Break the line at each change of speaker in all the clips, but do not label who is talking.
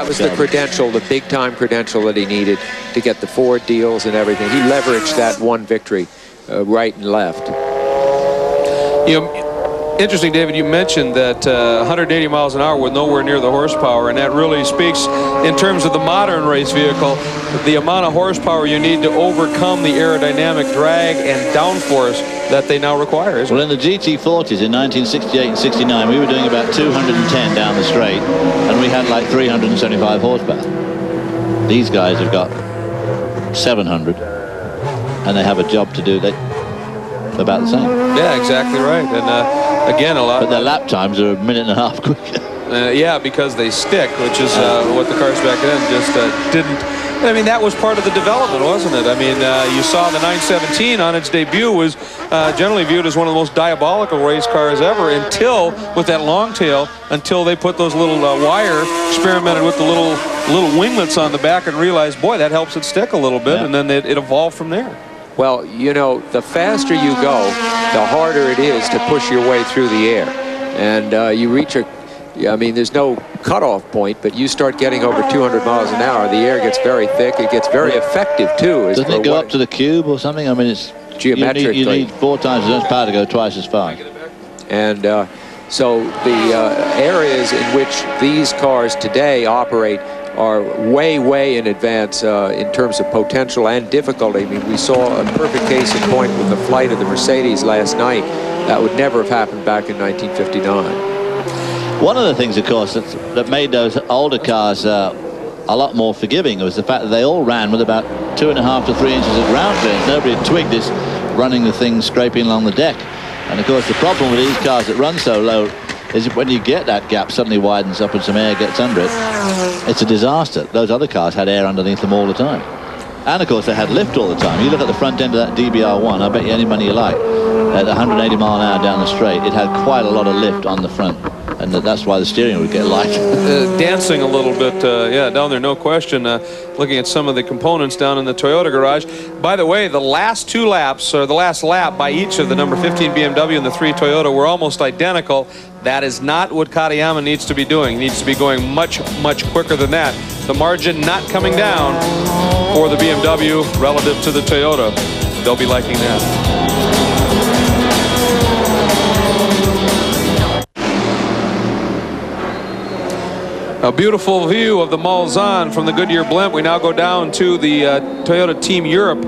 that was the credential, the big-time credential that he needed to get the Ford deals and everything. He leveraged that one victory right and left.
You know, interesting, David, you mentioned that 180 miles an hour with nowhere near the horsepower, and that really speaks in terms of the modern race vehicle, the amount of horsepower you need to overcome the aerodynamic drag and downforce that they now require, isn't it?
Well, in the GT40s in 1968 and 69, we were doing about 210 down the straight, and we had like 375 horsepower. These guys have got 700, and they have a job to do. They about the same.
Yeah, exactly right. And again, a lot.
But their lap times are a minute and a half quicker.
Yeah, because they stick, which is what the cars back then just didn't. I mean, that was part of the development, wasn't it? I mean, you saw the 917 on its debut was generally viewed as one of the most diabolical race cars ever until, with that long tail, until they put those little wire, experimented with the little winglets on the back and realized, boy, that helps it stick a little bit, and then it evolved from there.
Well, you know, the faster you go, the harder it is to push your way through the air. And you reach I mean, there's no cutoff point, but you start getting over 200 miles an hour, the air gets very thick. It gets very effective, too.
Doesn't it go up to the cube or something? I mean, it's
geometrically.
You need 4 times as much power to go twice as fast.
And so the areas in which these cars today operate are way, way in advance in terms of potential and difficulty. I mean, we saw a perfect case in point with the flight of the Mercedes last night. That would never have happened back in 1959.
One of the things, of course, that made those older cars a lot more forgiving was the fact that they all ran with about 2.5 to 3 inches of ground clearance. Nobody had twigged this running the thing scraping along the deck. And, of course, the problem with these cars that run so low is when you get that gap suddenly widens up and some air gets under it, it's a disaster. Those other cars had air underneath them all the time. And, of course, they had lift all the time. You look at the front end of that DBR1, I bet you any money you like, at 180 mile an hour down the straight, it had quite a lot of lift on the front. And that's why the steering would get light.
Dancing a little bit, yeah, down there, no question. Looking at some of the components down in the Toyota garage. By the way, the last 2 laps, or the last lap by each of the number 15 BMW and the 3 Toyota were almost identical. That is not what Katayama needs to be doing. He needs to be going much, much quicker than that. The margin not coming down for the BMW relative to the Toyota. They'll be liking that. A beautiful view of the Malzahn from the Goodyear blimp. We now go down to the Toyota Team Europe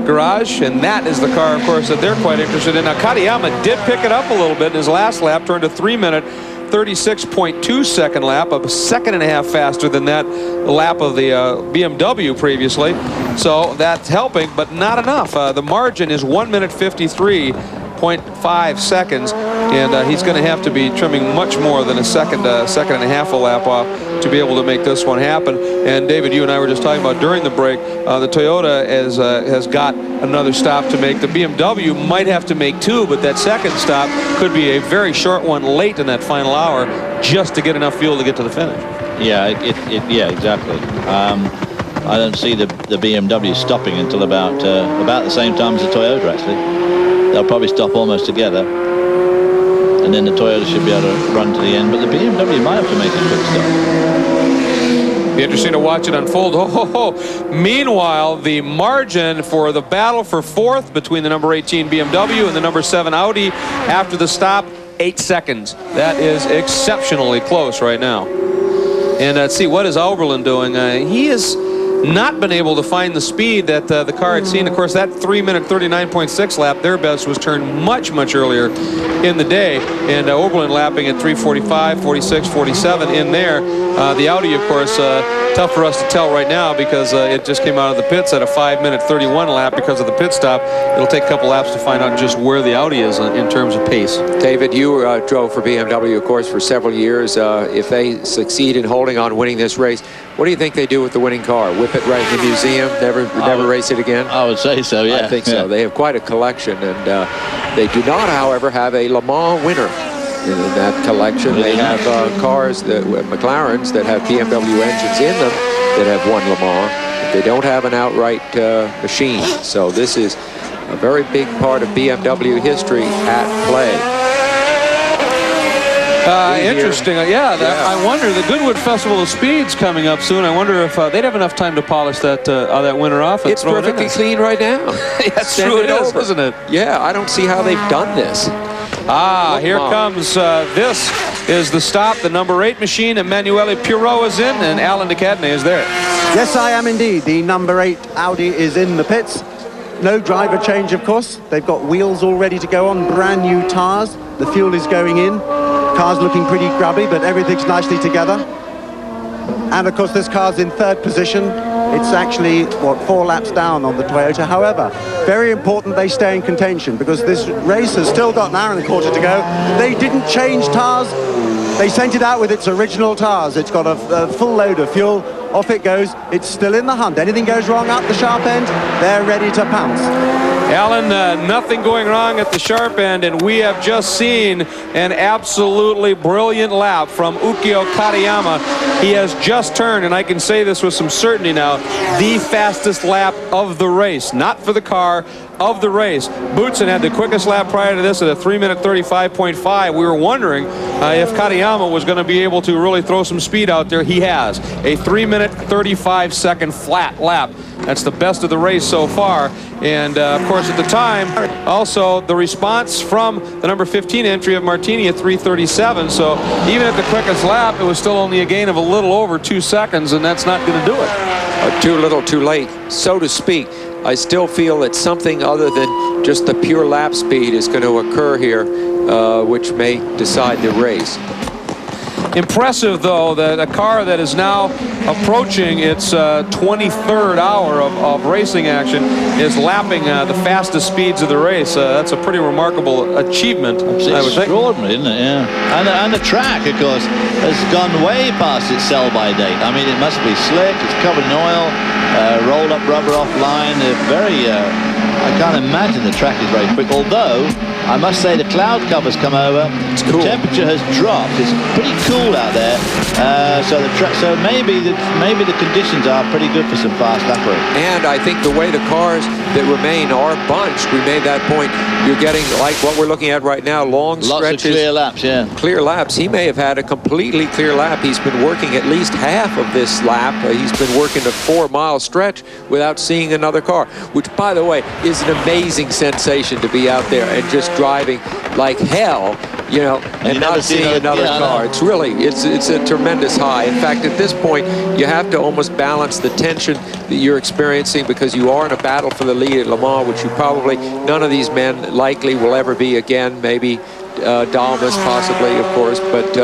garage, and that is the car, of course, that they're quite interested in. Now, Katayama did pick it up a little bit in his last lap, turned a 3-minute 36.2 second lap, a 1.5 seconds faster than that lap of the BMW previously. So that's helping, but not enough. The margin is 1 minute 53.5 seconds, and he's going to have to be trimming much more than a second and a half a lap off to be able to make this one happen. And David, you and I were just talking about during the break, the Toyota has got another stop to make. The BMW might have to make 2, but that second stop could be a very short one late in that final hour just to get enough fuel to get to the finish.
Yeah, yeah, exactly. I don't see the BMW stopping until about the same time as the Toyota, actually. They'll probably stop almost together, and then the Toyota should be able to run to the end, but the BMW might have to make a quick stop.
Be interesting to watch it unfold. Meanwhile, the margin for the battle for 4th between the number 18 BMW and the number 7 Audi after the stop, 8 seconds. That is exceptionally close right now. And let's see, what is Oberlin doing? He has not been able to find the speed that the car had seen. Of course, that 3-minute 39.6 lap, their best was turned much, much earlier in the day. And Oberlin lapping at 3:45, 46, 47 in there. The Audi, of course, tough for us to tell right now because it just came out of the pits at a 5-minute 31 lap because of the pit stop. It'll take a couple laps to find out just where the Audi is in terms of pace.
David, you drove for BMW, of course, for several years. If they succeed in holding on winning this race, what do you think they do with the winning car? Whip it right in the museum? Never race it again?
I would say so, yeah.
I think so. They have quite a collection, and they do not, however, have a Le Mans winner in that collection. They have cars, McLarens, that have BMW engines in them that have won Le Mans. But they don't have an outright machine. So this is a very big part of BMW history at play.
Interesting. I wonder, the Goodwood Festival of Speed's coming up soon. I wonder if they'd have enough time to polish that winner off. And
it's perfectly clean right now.
That's true, it is, isn't it?
Yeah, I don't see how they've done this.
Here comes, this is the stop. The number 8 machine, Emanuele Pirot is in, and Alan de Cadenet is there.
Yes, I am indeed. The number 8 Audi is in the pits. No driver change, of course. They've got wheels all ready to go on, brand new tires. The fuel is going in. Car's looking pretty grubby, but everything's nicely together. And of course, this car's in 3rd position. It's actually, 4 laps down on the Toyota. However, very important they stay in contention, because this race has still got an hour and a quarter to go. They didn't change tires. They sent it out with its original tires. It's got a full load of fuel. Off it goes. It's still in the hunt. Anything goes wrong up the sharp end, they're ready to pounce.
Alan, nothing going wrong at the sharp end, and we have just seen an absolutely brilliant lap from Ukyo Katayama. He has just turned, and I can say this with some certainty now, the fastest lap of the race. Not for the car, of the race. Boutsen had the quickest lap prior to this at a 3-minute 35.5. We were wondering if Katayama was going to be able to really throw some speed out there. He has. A 3-minute 35-second flat lap. That's the best of the race so far. And, of course, at the time, also the response from the number 15 entry of Martini at 3:37. So even at the quickest lap, it was still only a gain of a little over 2 seconds, and that's not going to do it.
Too little, too late, so to speak. I still feel that something other than just the pure lap speed is going to occur here, which may decide the race.
Impressive, though, that a car that is now approaching its 23rd hour of racing action is lapping the fastest speeds of the race. That's a pretty remarkable achievement, I would think.
Extraordinary, isn't it? Yeah. And the track, of course, has gone way past its sell-by date. I mean, it must be slick. It's covered in oil, rolled up rubber offline. Very, I can't imagine the track is very quick. Although, I must say the cloud cover's come over. It's cool. The temperature has dropped. It's pretty cool out there. So maybe the conditions are pretty good for some fast lap racing.
And I think the way the cars that remain are bunched, we made that point. You're getting, like what we're looking at right now, long stretches.
Lots of clear laps, yeah.
Clear laps. He may have had a completely clear lap. He's been working at least half of this lap. He's been working a 4-mile stretch without seeing another car, which, by the way, is an amazing sensation to be out there and just driving like hell, you know, and not seeing another car. It's really, it's a tremendous high. In fact, at this point, you have to almost balance the tension that you're experiencing, because you are in a battle for the lead at Le Mans, which you probably, none of these men likely will ever be again. Maybe Dumas possibly, of course, but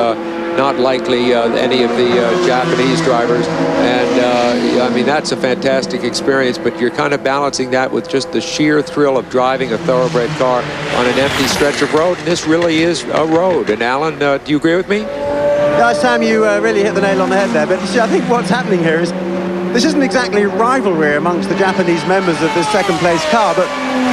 not likely any of the Japanese drivers. And I mean, that's a fantastic experience, but you're kind of balancing that with just the sheer thrill of driving a thoroughbred car on an empty stretch of road. And this really is a road. And Alan, do you agree with me?
Yeah, Sam, you really hit the nail on the head there. But you see, I think what's happening here is this isn't exactly rivalry amongst the Japanese members of this second-place car, but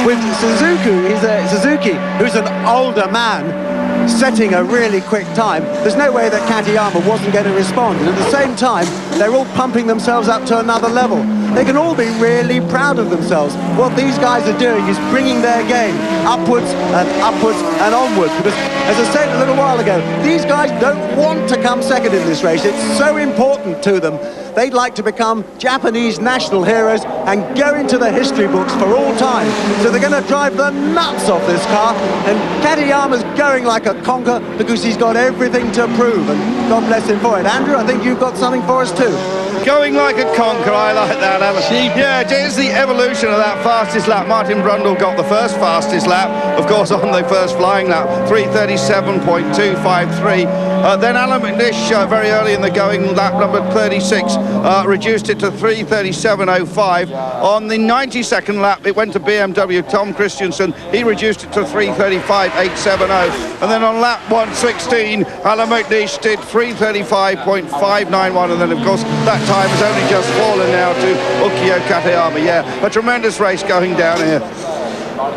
with Suzuki, who's an older man, setting a really quick time, there's no way that Katayama wasn't going to respond. And at the same time, they're all pumping themselves up to another level. They can all be really proud of themselves. What these guys are doing is bringing their game upwards and onwards. Because, as I said a little while ago, these guys don't want to come second in this race. It's so important to them. They'd like to become Japanese national heroes and go into the history books for all time. So they're going to drive the nuts off this car. And Katayama's going like a conker because he's got everything to prove. And God bless him for it. Andrew, I think you've got something for us too.
Going like a conker, I like that, Alan. Yeah, it's the evolution of that fastest lap. Martin Brundle got the first fastest lap, of course, on the first flying lap, 3:37.253. Then Alan McNish, very early in the going, lap number 36, reduced it to 3:37.05. On the 92nd lap, it went to BMW Tom Christensen. He reduced it to 3:35.870. And then on lap 116, Alan McNish did 3:35.591. And then, of course, that time has only just fallen now to Ukyo Katayama. Yeah, a tremendous race going down here.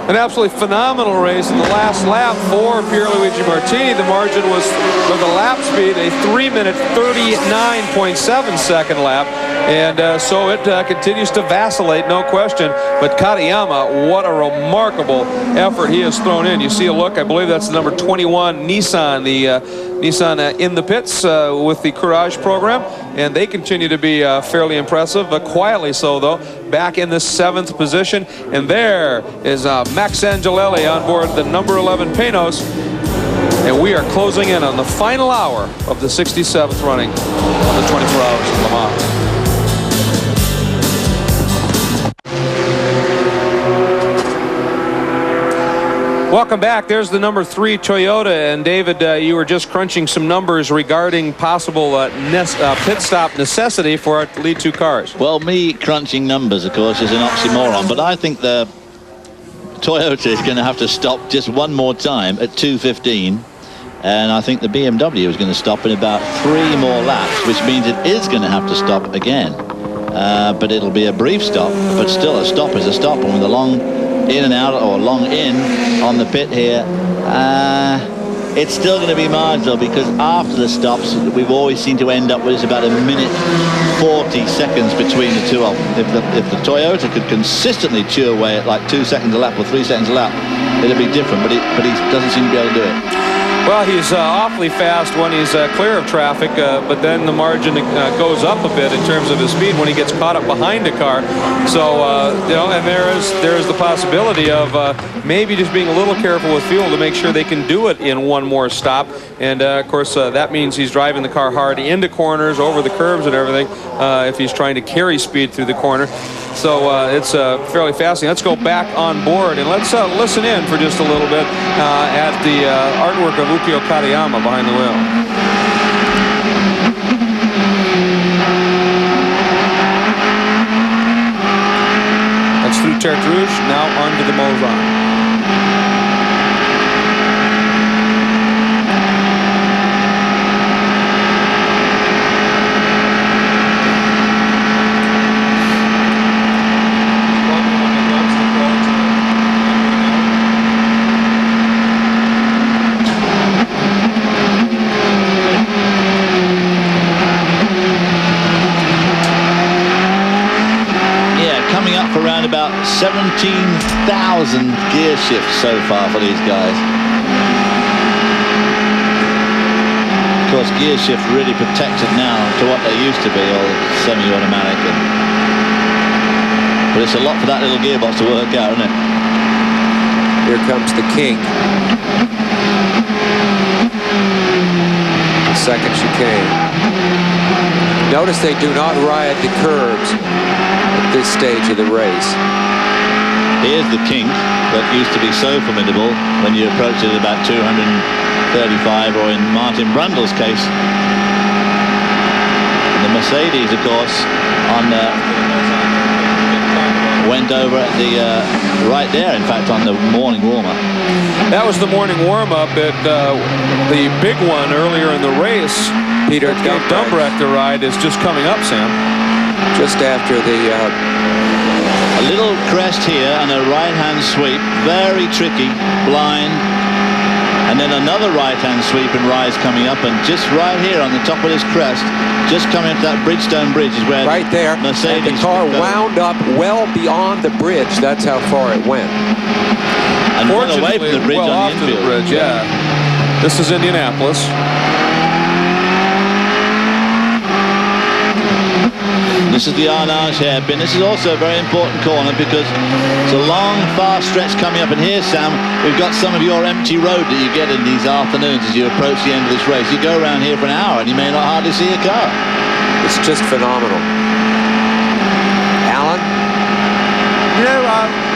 An absolutely phenomenal race in the last lap for Pierluigi Martini. The margin was, for the lap speed, a 3-minute 39.7 second lap. and so it continues to vacillate, no question. But Katayama, what a remarkable effort he has thrown in. You see a look, I believe that's the number 21 Nissan, the Nissan in the pits with the Courage program, and they continue to be fairly impressive, quietly so though, back in the 7th position. And there is Max Angelelli on board the number 11 Panoz, and we are closing in on the final hour of the 67th running of the 24 Hours of Le Mans. Welcome back. There's the number 3 Toyota, and David, you were just crunching some numbers regarding possible pit stop necessity for our lead 2 cars.
Well, me crunching numbers, of course, is an oxymoron, but I think the Toyota is going to have to stop just one more time at 2:15, and I think the BMW is going to stop in about 3 more laps, which means it is going to have to stop again. But it'll be a brief stop, but still a stop is a stop, and with a long in and out or long in on the pit here, it's still going to be marginal, because after the stops we've always seemed to end up with about 1:40 seconds between the two of them. If the Toyota could consistently chew away at like 2 seconds a lap or 3 seconds a lap, it'd be different, but he doesn't seem to be able to do it.
Well, he's awfully fast when he's clear of traffic, but then the margin goes up a bit in terms of his speed when he gets caught up behind a car. So, you know, and there is the possibility of maybe just being a little careful with fuel to make sure they can do it in one more stop. And, of course, that means he's driving the car hard into corners, over the curbs and everything, if he's trying to carry speed through the corner. So it's fairly fascinating. Let's go back on board and let's listen in for just a little bit at the artwork of Ukyo Katayama behind the wheel. That's through Tertre Rouge, now onto the Mozart.
About 17,000 gear shifts so far for these guys. Of course, gear shift really protected now to what they used to be, all semi-automatic. But it's a lot for that little gearbox to work out, isn't it?
Here comes the king. The second chicane. Notice they do not ride the curbs at this stage of the race.
Here's the kink that used to be so formidable when you approach it at about 235, or in Martin Brundle's case, the Mercedes, of course, went over at the right there, in fact, on the morning warm-up.
That was the morning warm-up at the big one earlier in the race.
Peter
Dumbrecht, the ride is just coming up, Sam.
Just after the...
a little crest here and a right-hand sweep, very tricky, blind, and then another right-hand sweep and rise coming up, and just right here on the top of this crest, just coming up that Bridgestone Bridge is where
right there,
Mercedes,
and the car wound up well beyond the bridge. That's how far it went.
And well away from the bridge,
well
on the infield.
The bridge, yeah. This is Indianapolis.
This is the Arnage hairpin. This is also a very important corner because it's a long, fast stretch coming up. And here, Sam, we've got some of your empty road that you get in these afternoons as you approach the end of this race. You go around here for an hour and you may not hardly see a car.
It's just phenomenal. Alan?
You know,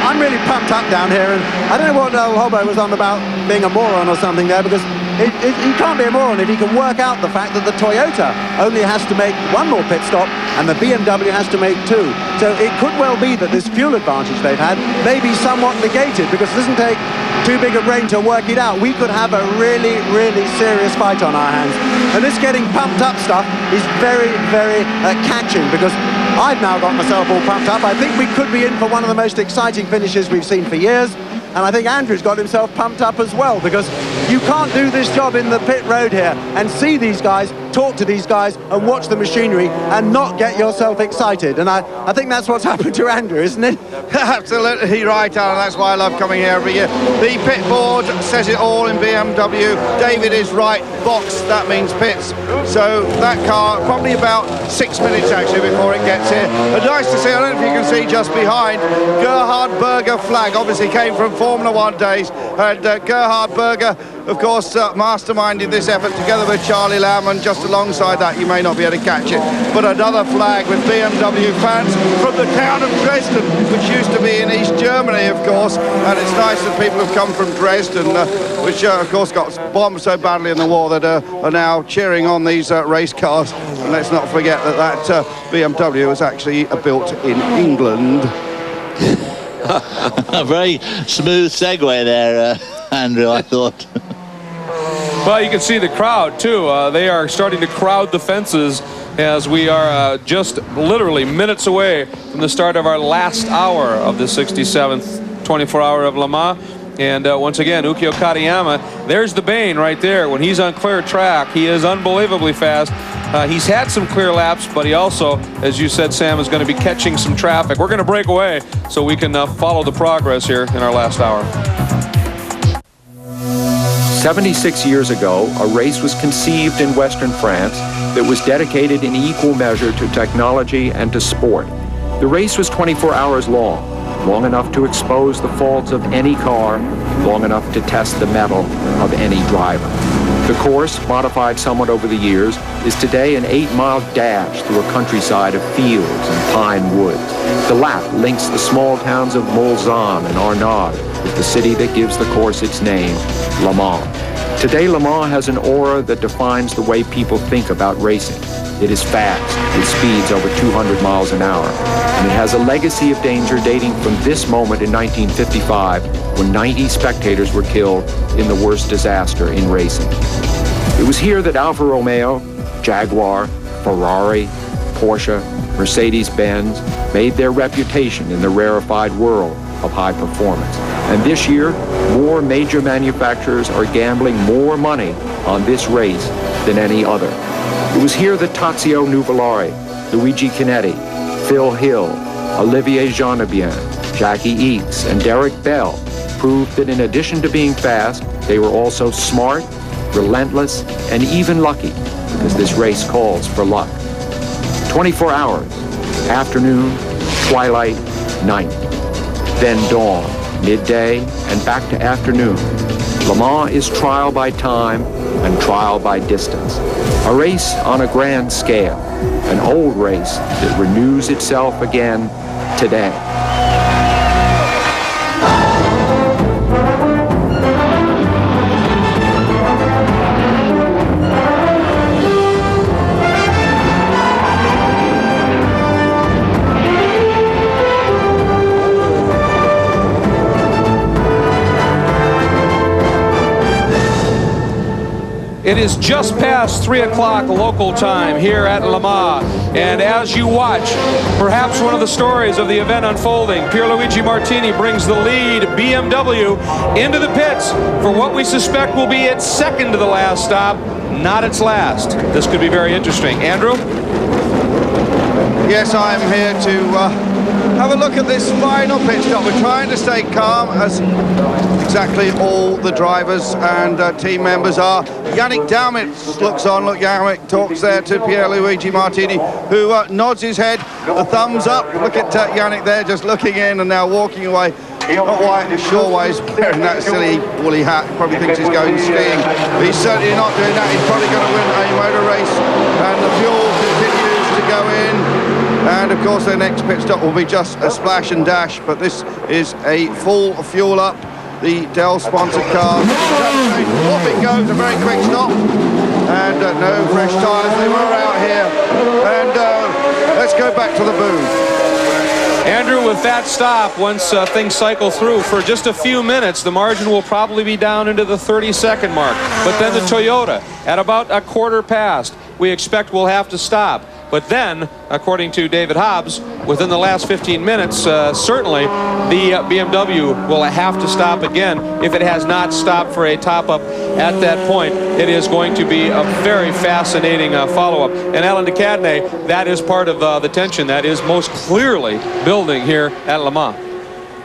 I'm really pumped up down here, and I don't know what Hobo was on about being a moron or something there, because he can't be a moron if he can work out the fact that the Toyota only has to make one more pit stop and the BMW has to make 2. So it could well be that this fuel advantage they've had may be somewhat negated, because it doesn't take too big a brain to work it out. We could have a really, really serious fight on our hands. And this getting pumped up stuff is very, very catching, because I've now got myself all pumped up. I think we could be in for one of the most exciting finishes we've seen for years. And I think Andrew's got himself pumped up as well, because you can't do this job in the pit road here and see these guys talk to these guys and watch the machinery and not get yourself excited. And I think that's what's happened to Andrew, isn't it?
Absolutely right, Alan. That's why I love coming here every year. The pit board says it all in BMW. David is right. Box, that means pits. So that car, probably about 6 minutes actually before it gets here. And nice to see, I don't know if you can see just behind, Gart Berger flag. Obviously came from Formula One days. And Gart Berger, of course, masterminded this effort together with Charlie Lamb, and just alongside that, you may not be able to catch it, but another flag with BMW fans from the town of Dresden, which used to be in East Germany, of course, and it's nice that people have come from Dresden, which, of course, got bombed so badly in the war that are now cheering on these race cars. And let's not forget that BMW was actually built in England.
A very smooth segue there, Andrew, I thought.
Well, you can see the crowd, too. They are starting to crowd the fences as we are just literally minutes away from the start of our last hour of the 67th 24-hour of Le Mans. And once again, Ukyo Katayama, there's the bane right there. When he's on clear track, he is unbelievably fast. He's had some clear laps, but he also, as you said, Sam, is going to be catching some traffic. We're going to break away so we can follow the progress here in our last hour.
76 years ago, a race was conceived in Western France that was dedicated in equal measure to technology and to sport. The race was 24 hours long enough to expose the faults of any car, long enough to test the mettle of any driver. The course, modified somewhat over the years, is today an 8-mile dash through a countryside of fields and pine woods. The lap links the small towns of Mulsanne and Arnaud with the city that gives the course its name, Le Mans. Today, Le Mans has an aura that defines the way people think about racing. It is fast, with speeds over 200 miles an hour, and it has a legacy of danger dating from this moment in 1955, when 90 spectators were killed in the worst disaster in racing. It was here that Alfa Romeo, Jaguar, Ferrari, Porsche, Mercedes-Benz made their reputation in the rarefied world of high performance. And this year, more major manufacturers are gambling more money on this race than any other. It was here that Tazio Nuvolari, Luigi Chinetti, Phil Hill, Olivier Jeanabien, Jackie Eakes, and Derek Bell proved that in addition to being fast, they were also smart, relentless, and even lucky, because this race calls for luck. 24 hours, afternoon, twilight, night, then dawn, midday, and back to afternoon. Le Mans is trial by time and trial by distance. A race on a grand scale, an old race that renews itself again today.
It is just past 3 o'clock local time here at Le Mans. And as you watch, perhaps one of the stories of the event unfolding, Pierluigi Martini brings the lead BMW into the pits for what we suspect will be its second to the last stop, not its last. This could be very interesting. Andrew?
Yes, I'm here to have a look at this final pit stop. We're trying to stay calm, as exactly all the drivers and team members are. Yannick Daumitz looks on. Look, Yannick talks there to Pierluigi Martini, who nods his head, the thumbs up. Look at Yannick there, just looking in and now walking away. Not quite sure why he's wearing that silly woolly hat. He probably thinks he's going skiing. He's certainly not doing that. He's probably going to win a motor race. And the fuel continues to go in. And of course their next pit stop will be just a splash and dash, but this is a full fuel up. The Dell sponsored car. Off it goes, a very quick stop. And no fresh tyres, they were out here. And let's go back to the booth.
Andrew, with that stop, once things cycle through for just a few minutes, the margin will probably be down into the 30-second mark. But then the Toyota, at about a quarter past, we expect we'll have to stop. But then, according to David Hobbs, within the last 15 minutes, certainly the BMW will have to stop again. If it has not stopped for a top-up at that point, it is going to be a very fascinating follow-up. And Alan de Cadenet, that is part of the tension that is most clearly building here at Le Mans.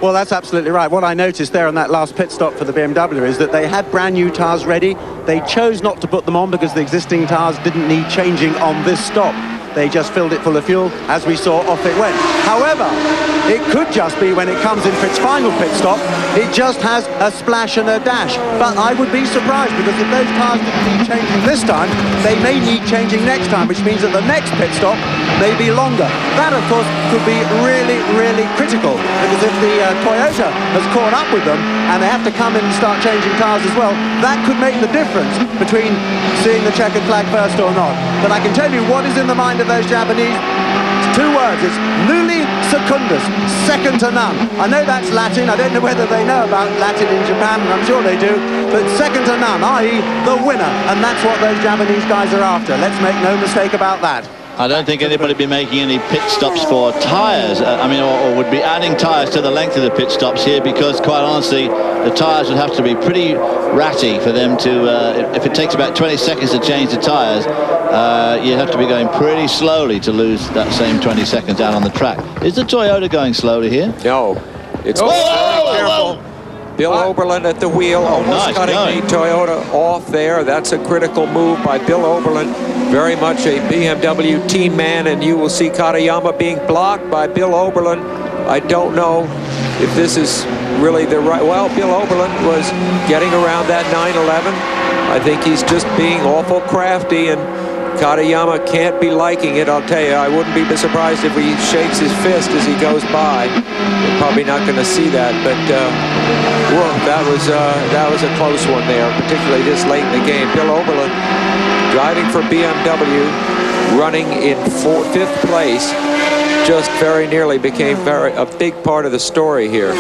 Well, that's absolutely right. What I noticed there on that last pit stop for the BMW is that they had brand new tyres ready. They chose not to put them on because the existing tyres didn't need changing on this stop. They just filled it full of fuel. As we saw, off it went. However, it could just be when it comes in for its final pit stop, it just has a splash and a dash. But I would be surprised, because if those tyres didn't need changing this time, they may need changing next time, which means that the next pit stop may be longer. That, of course, could be really, really critical, because if the Toyota has caught up with them and they have to come in and start changing tyres as well, that could make the difference between seeing the checkered flag first or not. But I can tell you what is in the mind of those Japanese. It's 2 words. It's nulli secundus, second to none. I know that's Latin. I don't know whether they know about Latin in Japan, and I'm sure they do, but second to none, i.e. the winner, and that's what those Japanese guys are after. Let's make no mistake about that.
I don't think anybody would be making any pit stops for tyres, or would be adding tyres to the length of the pit stops here, because quite honestly, the tyres would have to be pretty ratty for them to, if it takes about 20 seconds to change the tyres, you'd have to be going pretty slowly to lose that same 20 seconds out on the track. Is the Toyota going slowly here?
No. It's very careful. Bill Oberlin at the wheel, almost cutting the Toyota off there. That's a critical move by Bill Oberlin. Very much a BMW team man, and you will see Katayama being blocked by Bill Oberlin. I don't know if this is really the right... Well, Bill Oberlin was getting around that 911. I think he's just being awful crafty, and Katayama can't be liking it, I'll tell you. I wouldn't be surprised if he shakes his fist as he goes by. We're probably not going to see that, but whoa, that was a close one there, particularly this late in the game. Bill Oberlin, driving for BMW, running in 5th place, just very nearly became a big part of the story here.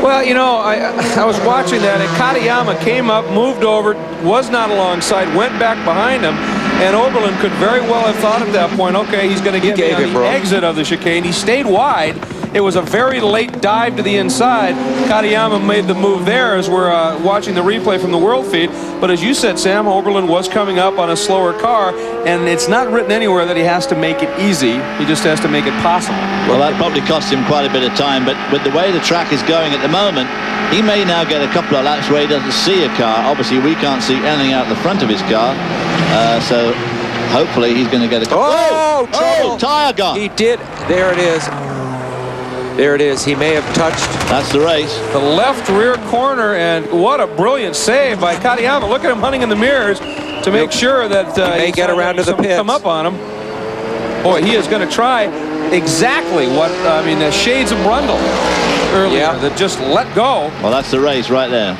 Well, you know, I was watching that, and Katayama came up, moved over, was not alongside, went back behind him, and Oberlin could very well have thought at that point, okay, he's going to get me on the exit of the chicane. He stayed wide. It was a very late dive to the inside. Katayama made the move there as we're watching the replay from the world feed. But as you said, Sam, Oberlin was coming up on a slower car, and it's not written anywhere that he has to make it easy. He just has to make it possible.
Well, that probably cost him quite a bit of time, but with the way the track is going at the moment, he may now get a couple of laps where he doesn't see a car. Obviously, we can't see anything out the front of his car, so hopefully he's going to get a couple...
Oh,
tyre gone.
He did. There it is. There it is. He may have touched.
That's the race.
The left rear corner, and what a brilliant save by Katayama. Look at him hunting in the mirrors to make sure that
he may get around to the pits.
Come up on him. Boy, he is going to try exactly what, I mean, the shades of Brundle earlier that just let go.
Well, that's the race right there.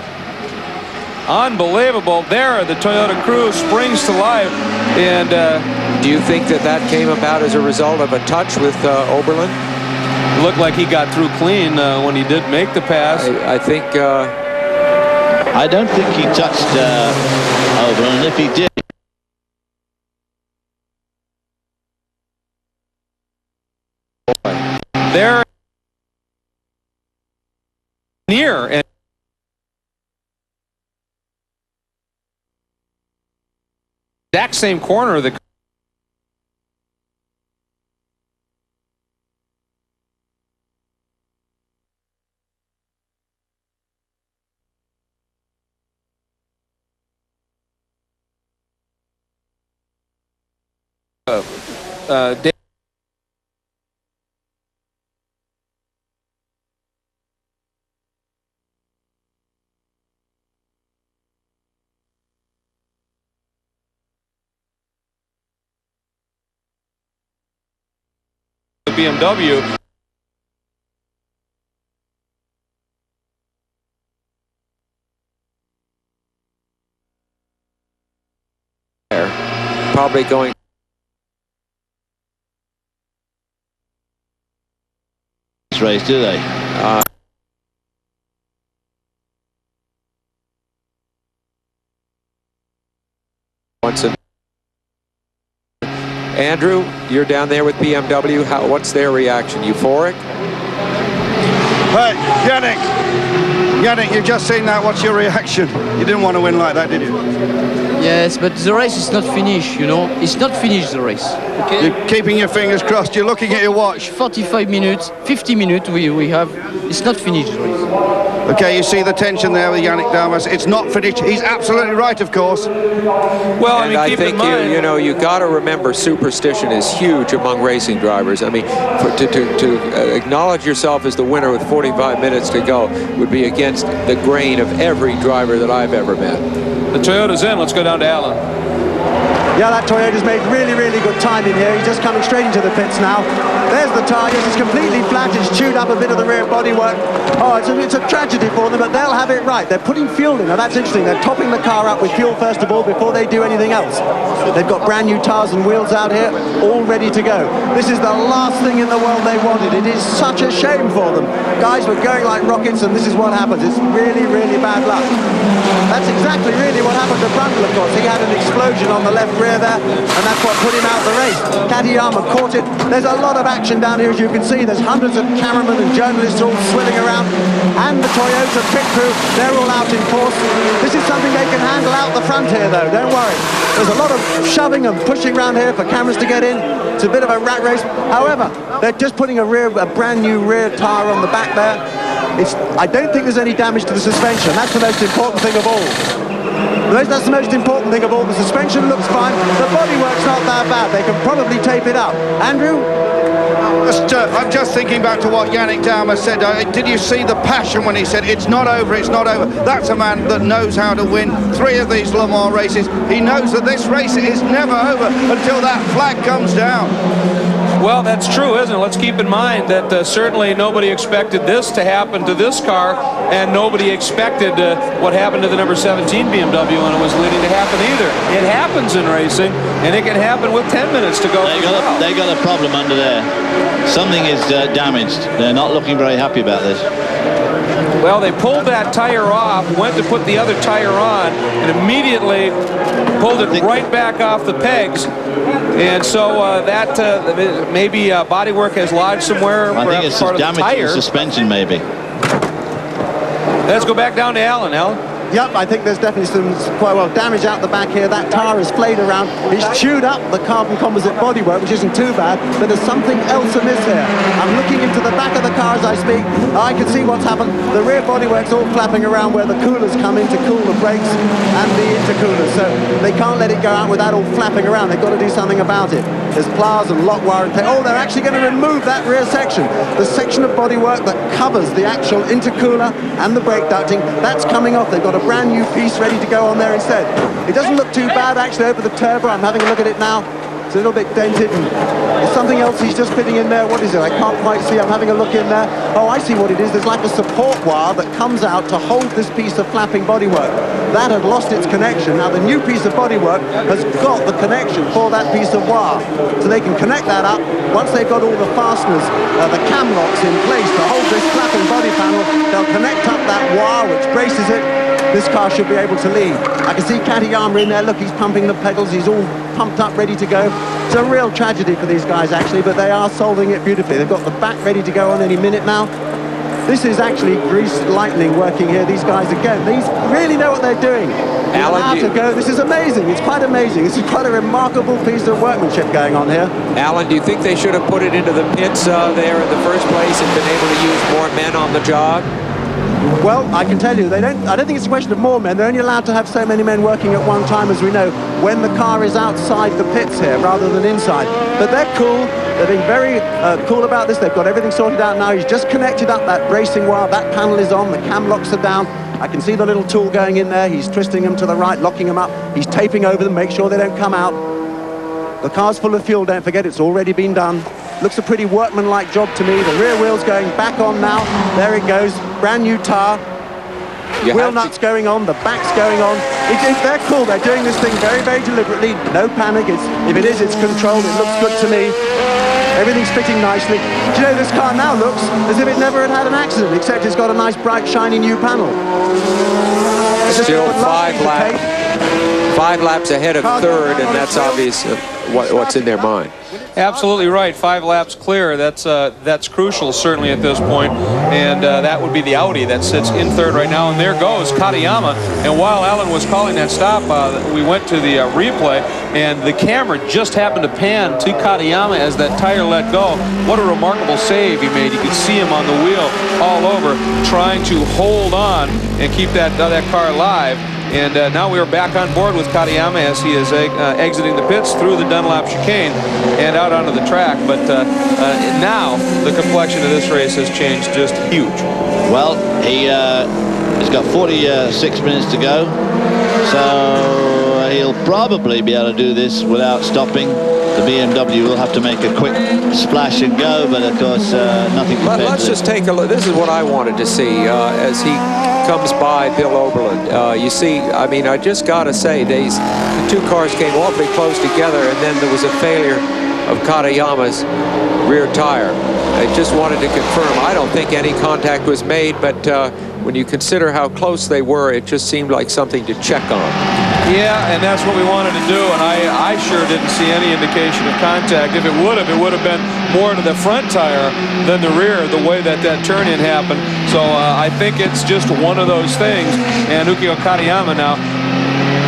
Unbelievable. There, the Toyota crew springs to life. And
do you think that came about as a result of a touch with Oberlin?
It looked like he got through clean when he did make the pass.
I think...
I don't think he touched Oberlin. If he did...
There... Near... And exact same corner of the... BMW.
Probably going...
race, do they?
Once Andrew, you're down there with BMW. What's their reaction? Euphoric?
Hey, Yannick, you've just seen that. What's your reaction? You didn't want to win like that, did you?
Yes, but the race is not finished, you know. It's not finished, the race. Okay?
You're keeping your fingers crossed. You're looking at your watch.
45 minutes, 50 minutes we have. It's not finished, the race.
Okay, you see the tension there with Yannick Dumas. It's not finished. He's absolutely right, of course.
Well,
and I think you got to remember, superstition is huge among racing drivers. I mean, to acknowledge yourself as the winner with 45 minutes to go would be against the grain of every driver that I've ever met.
The Toyota's in. Let's go down to Alan.
Yeah, that Toyota's made really, really good timing here. He's just coming straight into the pits now. There's the tyres. It's completely flat. It's chewed up a bit of the rear bodywork. Oh, it's a tragedy for them, but they'll have it right. They're putting fuel in. Now, that's interesting. They're topping the car up with fuel, first of all, before they do anything else. They've got brand new tyres and wheels out here, all ready to go. This is the last thing in the world they wanted. It is such a shame for them. Guys were going like rockets, and this is what happens. It's really, really bad luck. That's exactly really what happened to Brundle, of course. He had an explosion on the left rear there, and that's what put him out of the race. Katayama caught it. There's a lot of action down here, as you can see. There's hundreds of cameramen and journalists all swilling around, and the Toyota pit crew, they're all out in force. This is something they can handle out the front here, though, don't worry. There's a lot of shoving and pushing around here for cameras to get in. It's a bit of a rat race. However, they're just putting a brand new rear tyre on the back there. I don't think there's any damage to the suspension. That's the most important thing of all. That's the most important thing of all. The suspension looks fine. The bodywork's not that bad. They can probably tape it up. Andrew?
I'm just thinking back to what Yannick Dumas said. Did you see the passion when he said, it's not over, it's not over? That's a man that knows how to win 3 of these Le Mans races. He knows that this race is never over until that flag comes down.
Well, that's true, isn't it? Let's keep in mind that certainly nobody expected this to happen to this car, and nobody expected what happened to the number 17 BMW when it was leading to happen either. It happens in racing, and it can happen with 10 minutes to go.
They got a problem under there. Something is damaged. They're not looking very happy about this.
Well, they pulled that tire off, went to put the other tire on, and immediately pulled it right back off the pegs. And so maybe bodywork has lodged somewhere.
I think it's damage to the suspension, maybe.
Let's go back down to Alan. Alan?
Yep, I think there's definitely some quite well damage out the back here. That tyre is flayed around. It's chewed up the carbon composite bodywork, which isn't too bad, but there's something else amiss here. I'm looking into the back of the car as I speak. I can see what's happened. The rear bodywork's all flapping around where the coolers come in to cool the brakes and the intercoolers, so they can't let it go out with that all flapping around. They've got to do something about it. There's pliers and lock wire and tape. Oh, they're actually going to remove that rear section. The section of bodywork that covers the actual intercooler and the brake ducting, that's coming off. They've got a brand new piece ready to go on there instead. It doesn't look too bad actually over the turbo. I'm having a look at it now. It's a little bit dented, and there's something else he's just fitting in there. What is it? I can't quite see. I'm having a look in there. Oh, I see what it is. There's like a support wire that comes out to hold this piece of flapping bodywork. That had lost its connection. Now the new piece of bodywork has got the connection for that piece of wire. So they can connect that up. Once they've got all the fasteners, the cam locks in place to hold this flapping body panel, they'll connect up that wire which braces it. This car should be able to lead. I can see Katayama in there. Look, he's pumping the pedals. He's all pumped up, ready to go. It's a real tragedy for these guys, actually, but they are solving it beautifully. They've got the back ready to go on any minute now. This is actually greased lightning working here. These guys, again, these really know what they're doing.
Alan,
to go. This is amazing. It's quite amazing. This is quite a remarkable piece of workmanship going on here.
Alan, do you think they should have put it into the pits there in the first place and been able to use more men on the job?
Well, I can tell you, I don't think it's a question of more men. They're only allowed to have so many men working at one time, as we know, when the car is outside the pits here rather than inside. But they're cool. They're being very cool about this. They've got everything sorted out now. He's just connected up that bracing wire. That panel is on. The cam locks are down. I can see the little tool going in there. He's twisting them to the right, locking them up. He's taping over them, make sure they don't come out. The car's full of fuel, don't forget, it's already been done. Looks a pretty workman-like job to me. The rear wheel's going back on now. There it goes. Brand new tyre. Wheel nuts going on. The back's going on. They're cool. They're doing this thing very, very deliberately. No panic. If it is, it's controlled. It looks good to me. Everything's fitting nicely. Do you know, this car now looks as if it never had an accident, except it's got a nice, bright, shiny new panel.
Still 5 laps. 5 laps ahead of third, and that's obvious what's in their mind.
Absolutely right. 5 laps clear. That's crucial, certainly, at this point. And that would be the Audi that sits in third right now. And there goes Katayama. And while Alan was calling that stop, we went to the replay, and the camera just happened to pan to Katayama as that tire let go. What a remarkable save he made. You could see him on the wheel all over, trying to hold on and keep that car alive. And now we are back on board with Katayama as he is exiting the pits through the Dunlop chicane and out onto the track. But now the complexion of this race has changed just huge.
Well, he's got 46 minutes to go, so he'll probably be able to do this without stopping. The BMW will have to make a quick splash and go, but of course nothing.
But let's just take a look. This is what I wanted to see as he comes by Bill Oberlin. You see, I mean, I just got to say, the 2 cars came awfully close together, and then there was a failure of Katayama's rear tire. I just wanted to confirm. I don't think any contact was made, but when you consider how close they were, it just seemed like something to check on.
Yeah, and that's what we wanted to do, and I sure didn't see any indication of contact. If it would have been more to the front tire than the rear, the way that turn-in happened. So I think it's just one of those things. And Ukyo Katayama now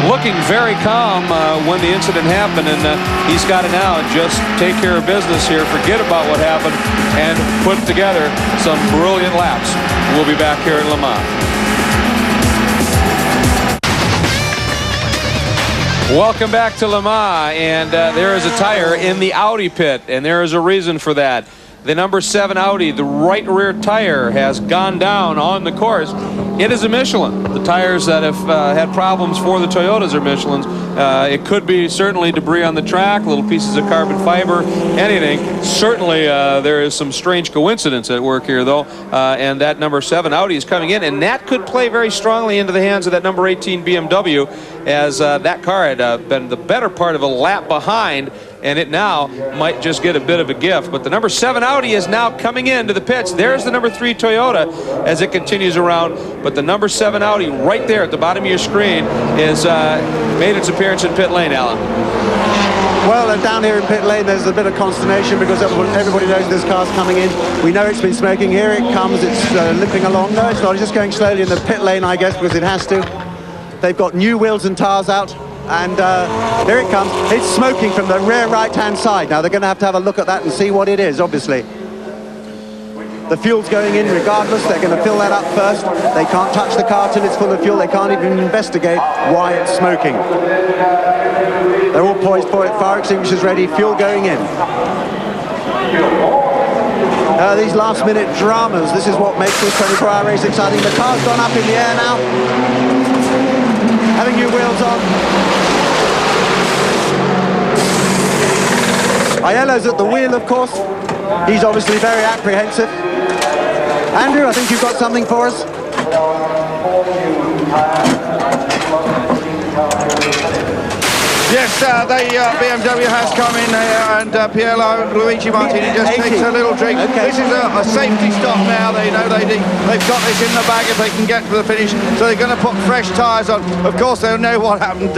looking very calm when the incident happened, and he's got to now just take care of business here, forget about what happened, and put together some brilliant laps. We'll be back here in Le Mans. Welcome back to Le Mans, and there is a tire in the Audi pit, and there is a reason for that. The number 7 Audi, the right rear tire, has gone down on the course. It is a Michelin. The tires that have had problems for the Toyotas are Michelins. It could be certainly debris on the track, little pieces of carbon fiber, anything. Certainly there is some strange coincidence at work here, though, and that number 7 Audi is coming in, and that could play very strongly into the hands of that number 18 BMW, as that car had been the better part of a lap behind, and it now might just get a bit of a gift. But the number 7 Audi is now coming into the pits. There's the number 3 Toyota as it continues around, but the number 7 Audi right there at the bottom of your screen is made its appearance in pit lane, Alan.
Well, down here in pit lane, there's a bit of consternation because everybody knows this car's coming in. We know it's been smoking. Here it comes. It's limping along. No, it's not. It's just going slowly in the pit lane, I guess, because it has to. They've got new wheels and tires out. And here it comes. It's smoking from the rear right-hand side. Now, they're going to have a look at that and see what it is, obviously. The fuel's going in regardless. They're going to fill that up first. They can't touch the car till it's full of fuel. They can't even investigate why it's smoking. They're all poised for it. Fire extinguishers ready. Fuel going in. These last-minute dramas. This is what makes this 24-hour race exciting. The car's gone up in the air now. Having new wheels on. Aiello's at the wheel, of course. He's obviously very apprehensive. Andrew, I think you've got something for us.
Yes, the BMW has come in and Luigi Martini just takes a little drink. Okay. This is a safety stop now. They know they've got this in the bag if they can get to the finish. So they're going to put fresh tyres on. Of course, they'll know what happened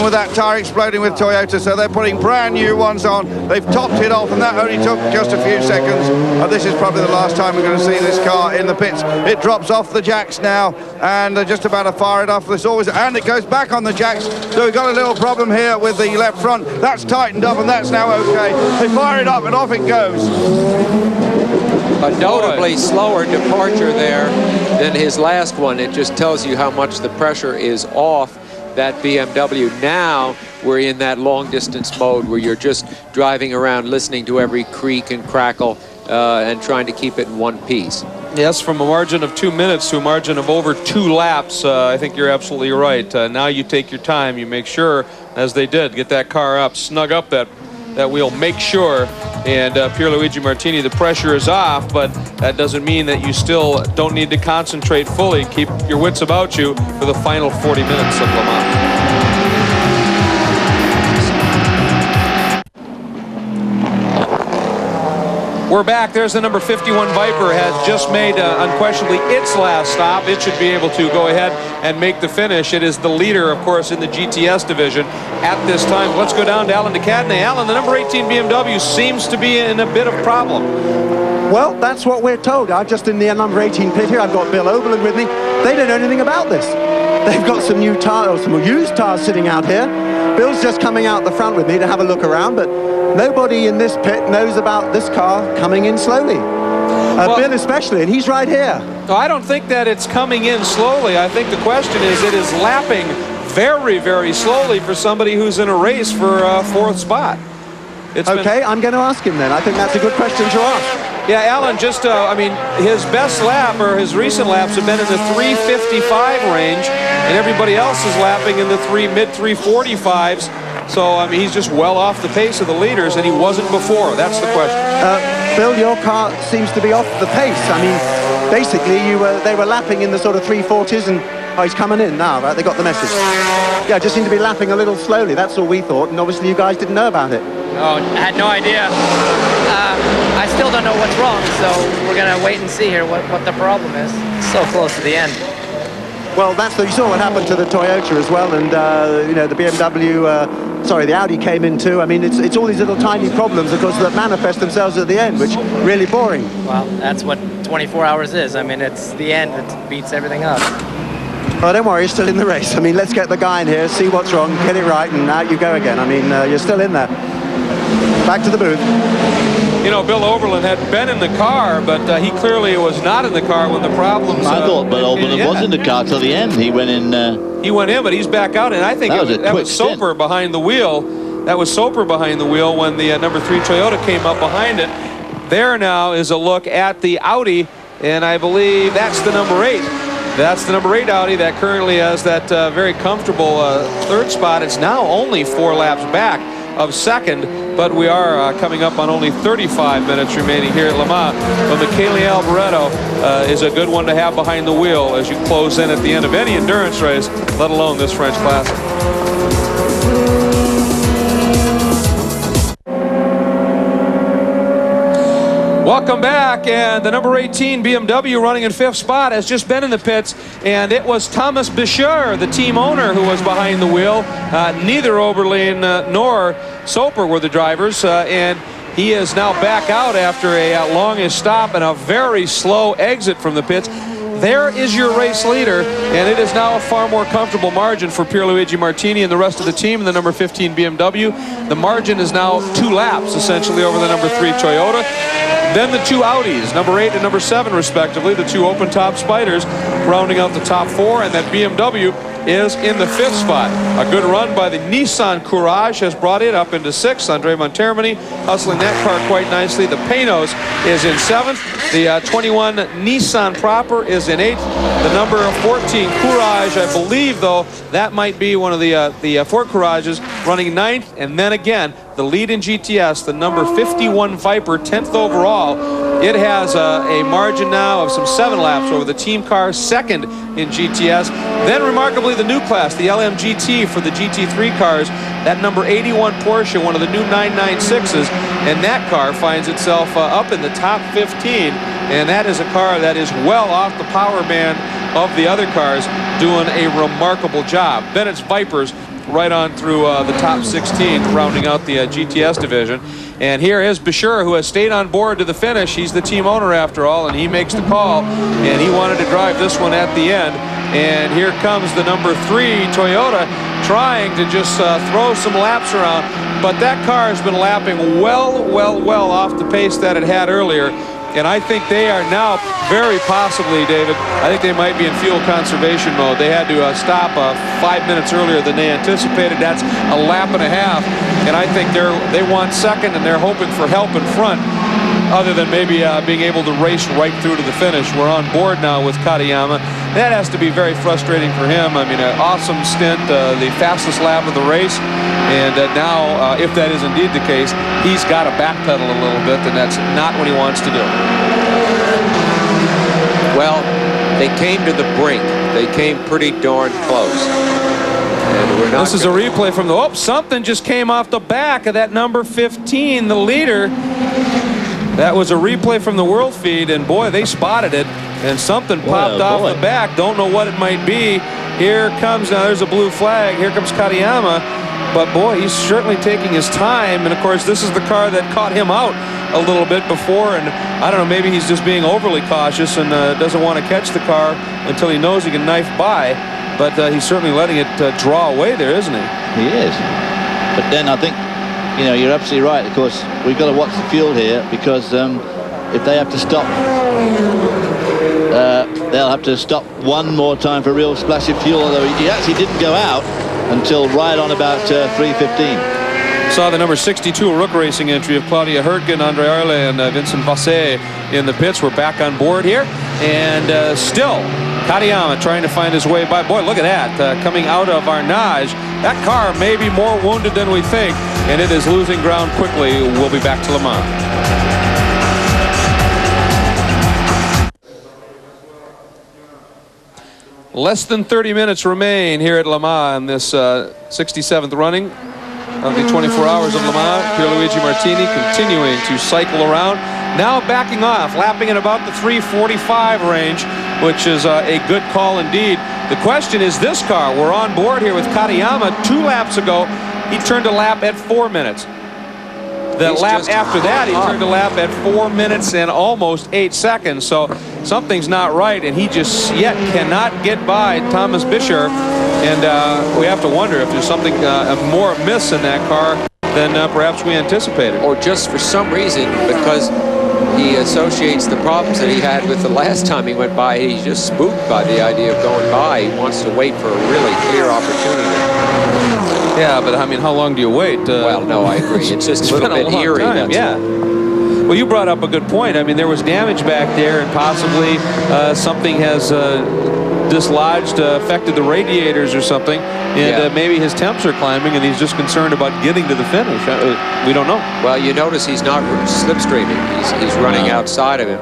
with that tyre exploding with Toyota. So they're putting brand new ones on. They've topped it off, and that only took just a few seconds. This is probably the last time we're going to see this car in the pits. It drops off the jacks now, and they're just about to fire it off. And it goes back on the jacks. So we've got a little problem here with the left front. That's tightened up, and that's now okay. They fire it up, and off it goes.
A notably slower departure there than his last one. It just tells you how much the pressure is off that BMW. Now we're in that long distance mode where you're just driving around listening to every creak and crackle and trying to keep it in one piece.
Yes, from a margin of 2 minutes to a margin of over 2 laps, I think you're absolutely right. Now you take your time, you make sure, as they did, get that car up, snug up that wheel, make sure. And Pierluigi Martini, the pressure is off, but that doesn't mean that you still don't need to concentrate fully. Keep your wits about you for the final 40 minutes of Le Mans. We're back. There's the number 51 Viper, has just made unquestionably its last stop. It should be able to go ahead and make the finish. It is the leader, of course, in the GTS division at this time. Let's go down to Alan DeCadney. Alan, the number 18 BMW seems to be in a bit of problem.
Well, that's what we're told. I'm just in the number 18 pit here. I've got Bill Oberlin with me. They don't know anything about this. They've got some new tires, some used tires sitting out here. Bill's just coming out the front with me to have a look around, but nobody in this pit knows about this car coming in slowly. Bill especially, and he's right here.
No, I don't think that it's coming in slowly. I think the question is it is lapping very, very slowly for somebody who's in a race for fourth spot.
Okay, I'm going to ask him then. I think that's a good question to ask.
Yeah, Alan, just, I mean, his best lap, or his recent laps, have been in the 355 range, and everybody else is lapping in the mid-345s. So, I mean, he's just well off the pace of the leaders, and he wasn't before. That's the question.
Bill, your car seems to be off the pace. I mean, basically, they were lapping in the sort of 340s, and he's coming in now, right? They got the message. Yeah, just seemed to be lapping a little slowly. That's all we thought, and obviously you guys didn't know about it.
Oh, I had no idea. I still don't know what's wrong, so we're going to wait and see here what the problem is. It's so close to the end.
Well, you saw what happened to the Toyota as well, and you know, the BMW, sorry, the Audi came in too. I mean, it's all these little tiny problems, of course, that manifest themselves at the end, which really boring.
Well, that's what 24 hours is. I mean, it's the end that beats everything up.
Well, don't worry, you're still in the race. I mean, let's get the guy in here, see what's wrong, get it right, and out you go again. I mean, you're still in there. Back to the booth.
You know, Bill Oberlin had been in the car, but he clearly was not in the car when the problems...
I thought Bill Oberlin was in the car till the end. He went in...
He went in, but he's back out, and I think that was Soper behind the wheel. That was Soper behind the wheel when the number 3 Toyota came up behind it. There now is a look at the Audi, and I believe that's the number 8. That's the number 8 Audi that currently has that very comfortable third spot. It's now only 4 laps back of second, but we are coming up on only 35 minutes remaining here at Le Mans. But Michele Alboreto is a good one to have behind the wheel as you close in at the end of any endurance race, let alone this French Classic. Welcome back, and the number 18 BMW running in 5th spot has just been in the pits, and it was Thomas Bischer, the team owner, who was behind the wheel. Neither Oberlin nor Soper were the drivers, and he is now back out after a longish stop and a very slow exit from the pits. There is your race leader, and it is now a far more comfortable margin for Pierluigi Martini and the rest of the team in the number 15 BMW. The margin is now 2 laps, essentially, over the number 3 Toyota. Then the 2 Audis, number 8 and number 7, respectively, the 2 open-top Spiders, rounding out the top 4, and that BMW is in the 5th spot. A good run by the Nissan Courage has brought it up into 6th. Andre Montermini hustling that car quite nicely. The Panoz is in 7th. The 21 Nissan proper is in 8th. The number 14 Courage, I believe, though, that might be one of the 4 Courages, running 9th. And then again, the lead in GTS, the number 51 Viper, 10th overall. It has a margin now of some 7 laps over the team car, 2nd in GTS. Then remarkably, the new class, the LMGT for the GT3 cars, that number 81 Porsche, one of the new 996s, and that car finds itself up in the top 15, and that is a car that is well off the power band of the other cars, doing a remarkable job. Then it's Vipers right on through the top 16, rounding out the GTS division. And here is Bischer, who has stayed on board to the finish. He's the team owner after all, and he makes the call, and he wanted to drive this one at the end. And here comes the number 3 Toyota trying to just throw some laps around, but that car has been lapping well off the pace that it had earlier. And I think they are now very possibly, David, I think they might be in fuel conservation mode. They had to stop 5 minutes earlier than they anticipated. That's a lap and a half. And I think they want second, and they're hoping for help in front, other than maybe being able to race right through to the finish. We're on board now with Katayama. That has to be very frustrating for him. I mean, an awesome stint, the fastest lap of the race. And now, if that is indeed the case, he's got to backpedal a little bit, and that's not what he wants to do.
Well, they came to the brink. They came pretty darn close. And we're not.
This is a replay from the... Oh, something just came off the back of that number 15, the leader. That was a replay from the world feed, and boy, they spotted it, and something popped off the back. Don't know what it might be. Here comes, now there's a blue flag. Here comes Katayama, but boy, he's certainly taking his time, and of course, this is the car that caught him out a little bit before, and I don't know, maybe he's just being overly cautious and doesn't want to catch the car until he knows he can knife by, but he's certainly letting it draw away there, isn't he?
He is. But then I think, you know, you're absolutely right. Of course, we've got to watch the fuel here, because if they have to stop, they'll have to stop one more time for real splash of fuel, although he actually didn't go out until right on about 3:15.
Saw the number 62 Rook Racing entry of Claudia Hurtgen, Andre Arle, and Vincent Vassé in the pits. We're back on board here, and still Katayama trying to find his way by. Boy, look at that, coming out of Arnage. That car may be more wounded than we think, and it is losing ground quickly. We'll be back to Le Mans. Less than 30 minutes remain here at Le Mans in this 67th running of the 24 Hours of Le Mans. Pierluigi Martini continuing to cycle around. Now backing off, lapping at about the 3:45 range, which is a good call indeed. The question is this car. We're on board here with Katayama. 2 laps ago, he turned a lap at 4 minutes. The lap after that, he turned a lap at 4 minutes and almost 8 seconds. So something's not right, and he just yet cannot get by Thomas Bischer. And we have to wonder if there's something more amiss in that car than perhaps we anticipated.
Or just for some reason, because he associates the problems that he had with the last time he went by, he's just spooked by the idea of going by. He wants to wait for a really clear opportunity.
Yeah, but I mean, how long do you wait?
Well, no, I agree. It's just a little bit eerie.
Yeah. Well, you brought up a good point. I mean, there was damage back there, and possibly something has dislodged, affected the radiators or something, and maybe his temps are climbing, and he's just concerned about getting to the finish. We don't know.
Well, you notice he's not slipstreaming. He's running outside of him,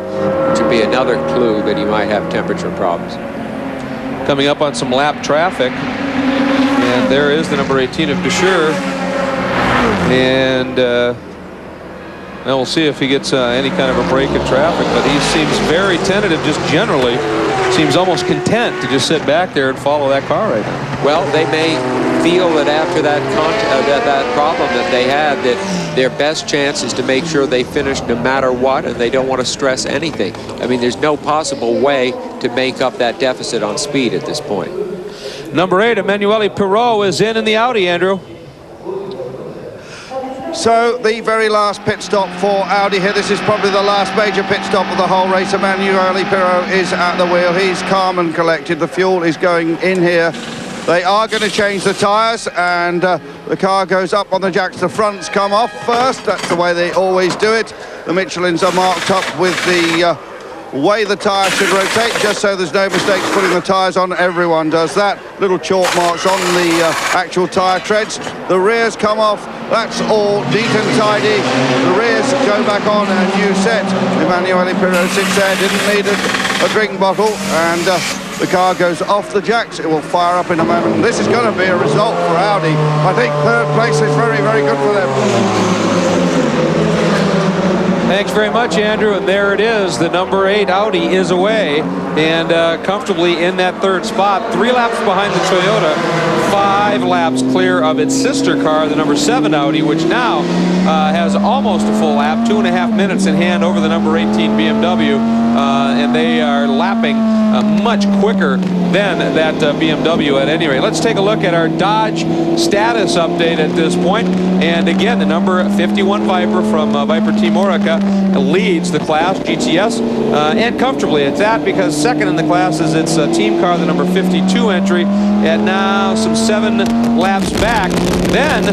which would be another clue that he might have temperature problems.
Coming up on some lap traffic, and there is the number 18 of Bischer, and now we'll see if he gets any kind of a break in traffic, but he seems very tentative just generally. Seems almost content to just sit back there and follow that car right now.
Well, they may feel that after that problem that they had, that their best chance is to make sure they finish no matter what, and they don't want to stress anything. I mean, there's no possible way to make up that deficit on speed at this point.
Number 8, Emanuele Pirot, is in the Audi, Andrew.
So the very last pit stop for Audi here. This is probably the last major pit stop of the whole race. Emanuele Pirot is at the wheel. He's calm and collected. The fuel is going in here. They are going to change the tyres, and the car goes up on the jacks. The fronts come off first. That's the way they always do it. The Michelins are marked up with the way the tyre should rotate, just so there's no mistakes putting the tyres on. Everyone does that. Little chalk marks on the actual tyre treads. The rears come off. That's all neat and tidy. The rears go back on, a new set. Emanuele Pirot sits there, didn't need a drink bottle, and the car goes off the jacks. It will fire up in a moment. This is going to be a result for Audi. I think 3rd place is very, very good for them.
Thanks very much, Andrew. And there it is. The number 8 Audi is away and comfortably in that 3rd spot. 3 laps behind the Toyota, 5 laps clear of its sister car, the number 7 Audi, which now has almost a full lap, 2.5 minutes in hand over the number 18 BMW. And they are lapping much quicker than that BMW at any rate. Let's take a look at our Dodge status update at this point. And again, the number 51 Viper from Viper Team Orica leads the class, GTS, and comfortably at that, because second in the class is its team car, the number 52 entry, and now some 7 laps back. Then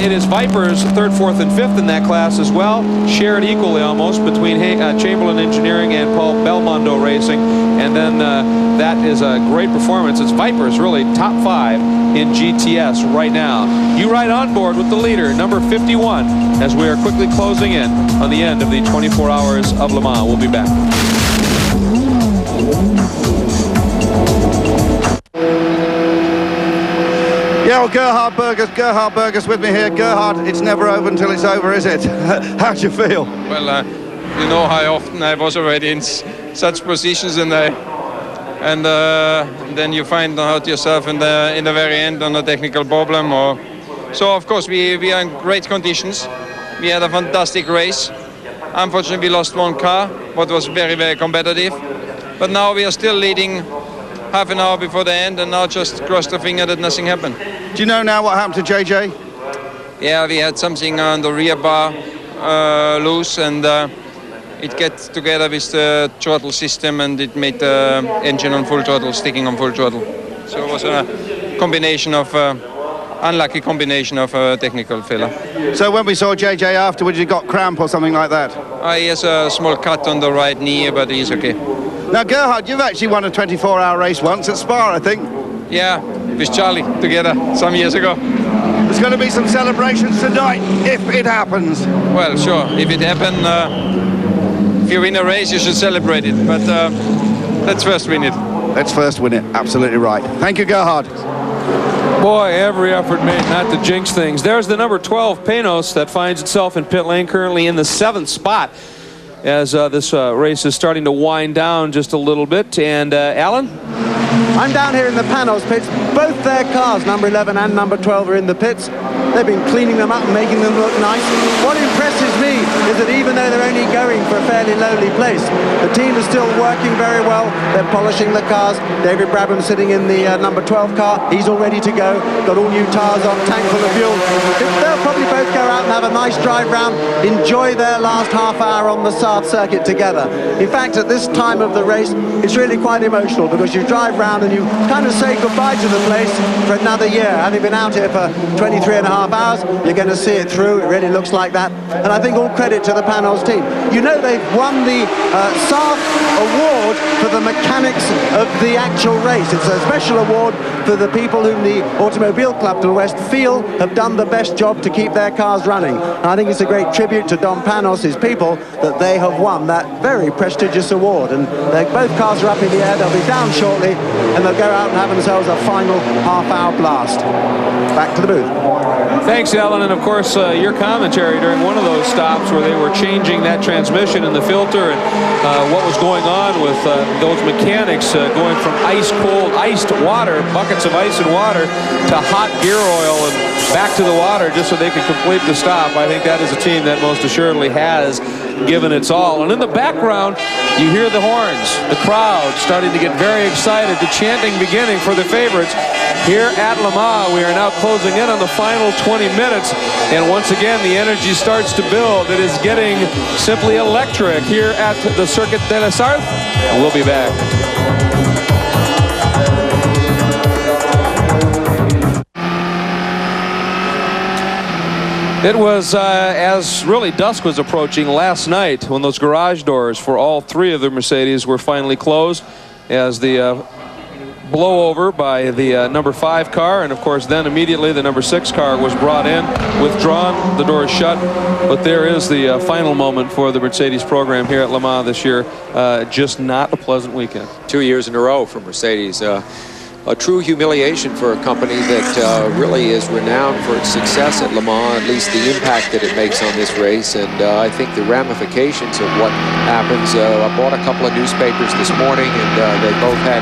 it is Viper's 3rd, 4th, and 5th in that class as well, shared equally almost between Chamberlain Engineering and Paul Belmondo Racing. And then that is a great performance. It's Viper's really top 5 in GTS right now. You ride on board with the leader, number 51, as we are quickly closing in on the end of the 24 Hours of Le Mans. We'll be back.
Yeah, well, Gerhard Berger's with me here. Gerhard, it's never over until it's over, is it? How'd you feel?
Well,
You know how often I was already in such positions, and then you find out yourself in the very end on a technical problem. So of course we are in great conditions. We had a fantastic race. Unfortunately, we lost one car, but was very, very competitive. But now we are still leading half an hour before the end, and now just cross the finger that nothing happened.
Do you know now what happened to JJ?
Yeah, we had something on the rear bar loose, and it gets together with the throttle system, and it made the engine on full throttle, sticking on full throttle. So it was a combination of unlucky combination of technical failure.
So when we saw JJ afterwards, you got cramp or something like that?
He has a small cut on the right knee, but he's okay.
Now, Gerhard, you've actually won a 24-hour race once at Spa, I think.
Yeah, with Charlie together some years ago.
There's going to be some celebrations tonight, if it happens.
Well, sure, if it happens, if you win a race, you should celebrate it. But let's first win it.
Let's first win it, absolutely right. Thank you, Gerhard.
Boy, every effort made not to jinx things. There's the number 12 Panoz that finds itself in pit lane, currently in the 7th spot as this race is starting to wind down just a little bit. And Alan?
I'm down here in the Panoz pits. Both their cars, number 11 and number 12, are in the pits. They've been cleaning them up and making them look nice. What impresses me is that even though they're only going for a fairly lowly place, the team is still working very well. They're polishing the cars. David Brabham sitting in the number 12 car. He's all ready to go. Got all new tyres on, tank full of fuel. They'll probably both go out and have a nice drive round, enjoy their last half hour on the Sartre circuit together. In fact, at this time of the race, it's really quite emotional because you drive round and you kind of say goodbye to the place for another year. Having been out here for 23.5 hours, you're going to see it through. It really looks like that. And I think all credit to the Panoz team. You know, they've won the Sartre award for the mechanics of the actual race. It's a special award for the people whom the Automobile Club to the West feel have done the best job to keep their cars running. And I think it's a great tribute to Don Panos, his people, that they have won that very prestigious award. And both cars are up in the air. They'll be down shortly, and they'll go out and have themselves a final half-hour blast. Back to the booth.
Thanks, Alan, and of course your commentary during one of those stops where they were changing that transmission and the filter and what was going on with those mechanics going from ice-cold, iced water, buckets of ice and water, to hot gear oil and back to the water just so they could complete the stop. I think that is a team that most assuredly has given its all. And in the background, you hear the horns, the crowd starting to get very excited, the chanting beginning for the favorites. Here at Le Mans, we are now closing in on the final 20 minutes, and once again, the energy starts to build. It is getting simply electric here at the Circuit de la Sarthe, and we'll be back. It was as really dusk was approaching last night when those garage doors for all three of the Mercedes were finally closed as the blowover by the number 5 car, and of course then immediately the number 6 car was brought in, withdrawn, the doors shut. But there is the final moment for the Mercedes program here at Le Mans this year. Just not a pleasant weekend.
2 years in a row for Mercedes. A true humiliation for a company that really is renowned for its success at Le Mans, at least the impact that it makes on this race. And I think the ramifications of what happens. I bought a couple of newspapers this morning, and they both had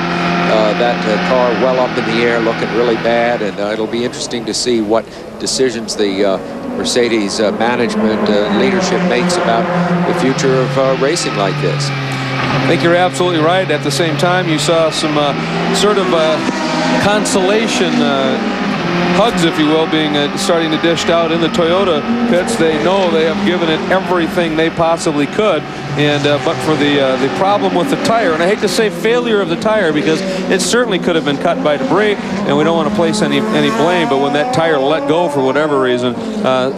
that car well up in the air, looking really bad. And it'll be interesting to see what decisions the Mercedes management leadership makes about the future of racing like this.
I think you're absolutely right. At the same time, you saw some sort of consolation hugs, if you will, being starting to dished out in the Toyota pits. They know they have given it everything they possibly could, and but for the problem with the tire, and I hate to say failure of the tire because it certainly could have been cut by debris, and we don't want to place any blame, but when that tire let go for whatever reason,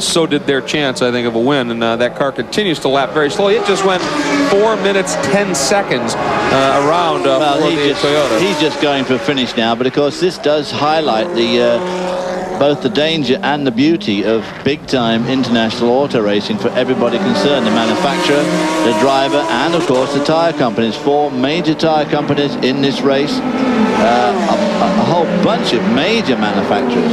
so did their chance, I think, of a win. And that car continues to lap very slowly. It just went 4 minutes 10 seconds around for the Toyota.
He's just going for a finish now, but of course this does highlight the both the danger and the beauty of big-time international auto racing for everybody concerned, the manufacturer, the driver, and of course the tire companies. 4 major tire companies in this race, a whole bunch of major manufacturers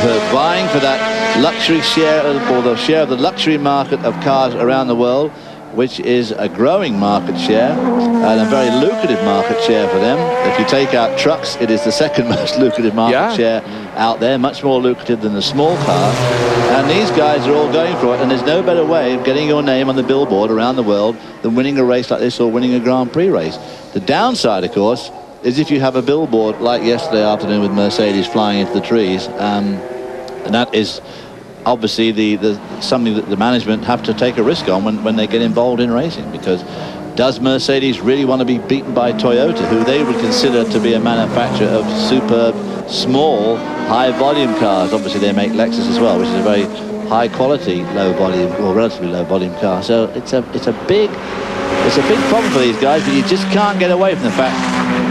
who are vying for that luxury share, or the share of the luxury market of cars around the world. which is a growing market share and a very lucrative market share for them. If you take out trucks, it is the second most lucrative market share out there, much more lucrative than the small car. And these guys are all going for it, and there's no better way of getting your name on the billboard around the world than winning a race like this or winning a Grand Prix race. The downside, of course, is if you have a billboard like yesterday afternoon with Mercedes flying into the trees, and that is obviously something that the management have to take a risk on when they get involved in racing, because does Mercedes really want to be beaten by Toyota, who they would consider to be a manufacturer of superb, small, high-volume cars? Obviously, they make Lexus as well, which is a very high-quality, low-volume, or relatively low-volume car. So it's a big problem for these guys, but you just can't get away from the fact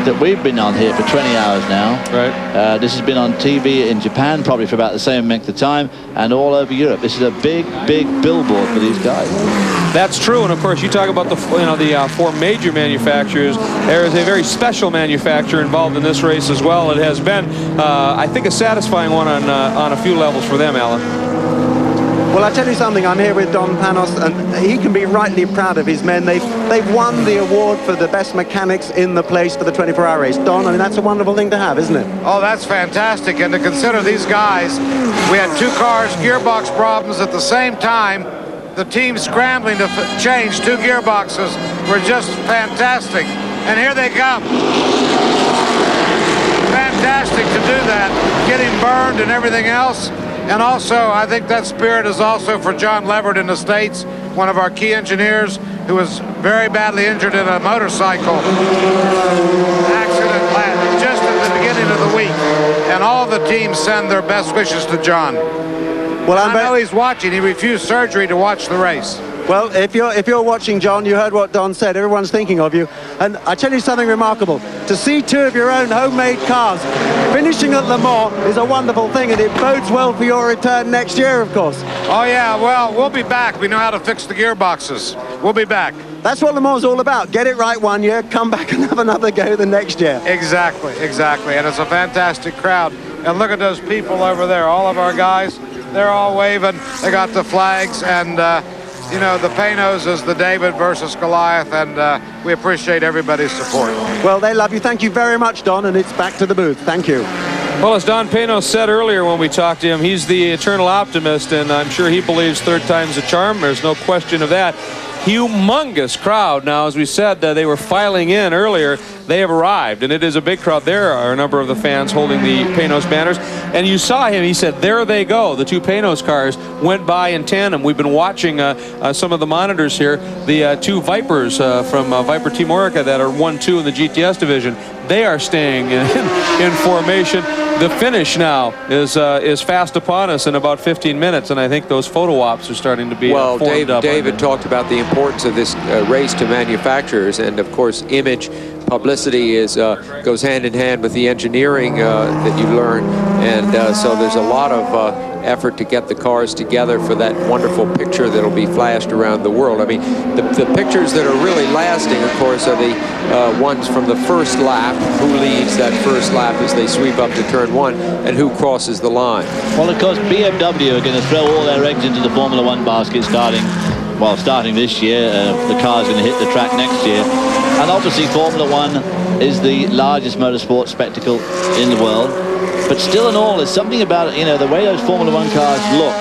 that we've been on here for 20 hours now.
Right.
This has been on TV in Japan probably for about the same length of time, and all over Europe. This is a big, big billboard for these guys.
That's true, and of course you talk about the four major manufacturers. There is a very special manufacturer involved in this race as well. It has been, I think, a satisfying one on a few levels for them, Alan.
Well, I tell you something, I'm here with Don Panoz, and he can be rightly proud of his men. They've won the award for the best mechanics in the place for the 24-hour race. Don, I mean, that's a wonderful thing to have, isn't it?
Oh, that's fantastic. And to consider these guys, we had two cars, gearbox problems at the same time. The team scrambling to change two gearboxes were just fantastic. And here they come. Fantastic to do that, getting burned and everything else. And also, I think that spirit is also for John Leverett in the States, one of our key engineers who was very badly injured in a motorcycle accident just at the beginning of the week. And all the teams send their best wishes to John. Well, I know he's watching. He refused surgery to watch the race.
Well, if you're watching, John, you heard what Don said. Everyone's thinking of you. And I tell you something remarkable. To see two of your own homemade cars finishing at Le Mans is a wonderful thing, and it bodes well for your return next year, of course.
Oh, yeah. Well, we'll be back. We know how to fix the gearboxes. We'll be back.
That's what Le Mans is all about. Get it right one year, come back and have another go the next year.
Exactly, exactly. And it's a fantastic crowd. And look at those people over there. All of our guys, they're all waving. They got the flags, and you know, the Panoz is the David versus Goliath, and we appreciate everybody's support.
Well, they love you. Thank you very much, Don, and it's back to the booth. Thank you.
Well, as Don Panoz said earlier when we talked to him, he's the eternal optimist, and I'm sure he believes third time's a charm. There's no question of that. Humongous crowd. Now, as we said, they were filing in earlier. They have arrived, and it is a big crowd. There are a number of the fans holding the Panoz banners, and you saw him. He said, there they go. The two Panoz cars went by in tandem. We've been watching some of the monitors here. The two Vipers from Viper Team Orica that are 1-2 in the GTS division, they are staying in formation. The finish now is fast upon us in about 15 minutes, and I think those photo ops are starting to be formed up.
David talked about the importance of this race to manufacturers, and of course image publicity goes hand in hand with the engineering that you learn, and so there's a lot of effort to get the cars together for that wonderful picture that'll be flashed around the world. I mean, the pictures that are really lasting, of course, are the ones from the first lap, who leads that first lap as they sweep up to turn one, and who crosses the line.
Well, of course, BMW are going to throw all their eggs into the Formula One basket starting this year. The car's going to hit the track next year. And obviously, Formula One is the largest motorsport spectacle in the world. But still in all, there's something about it, you know, the way those Formula One cars look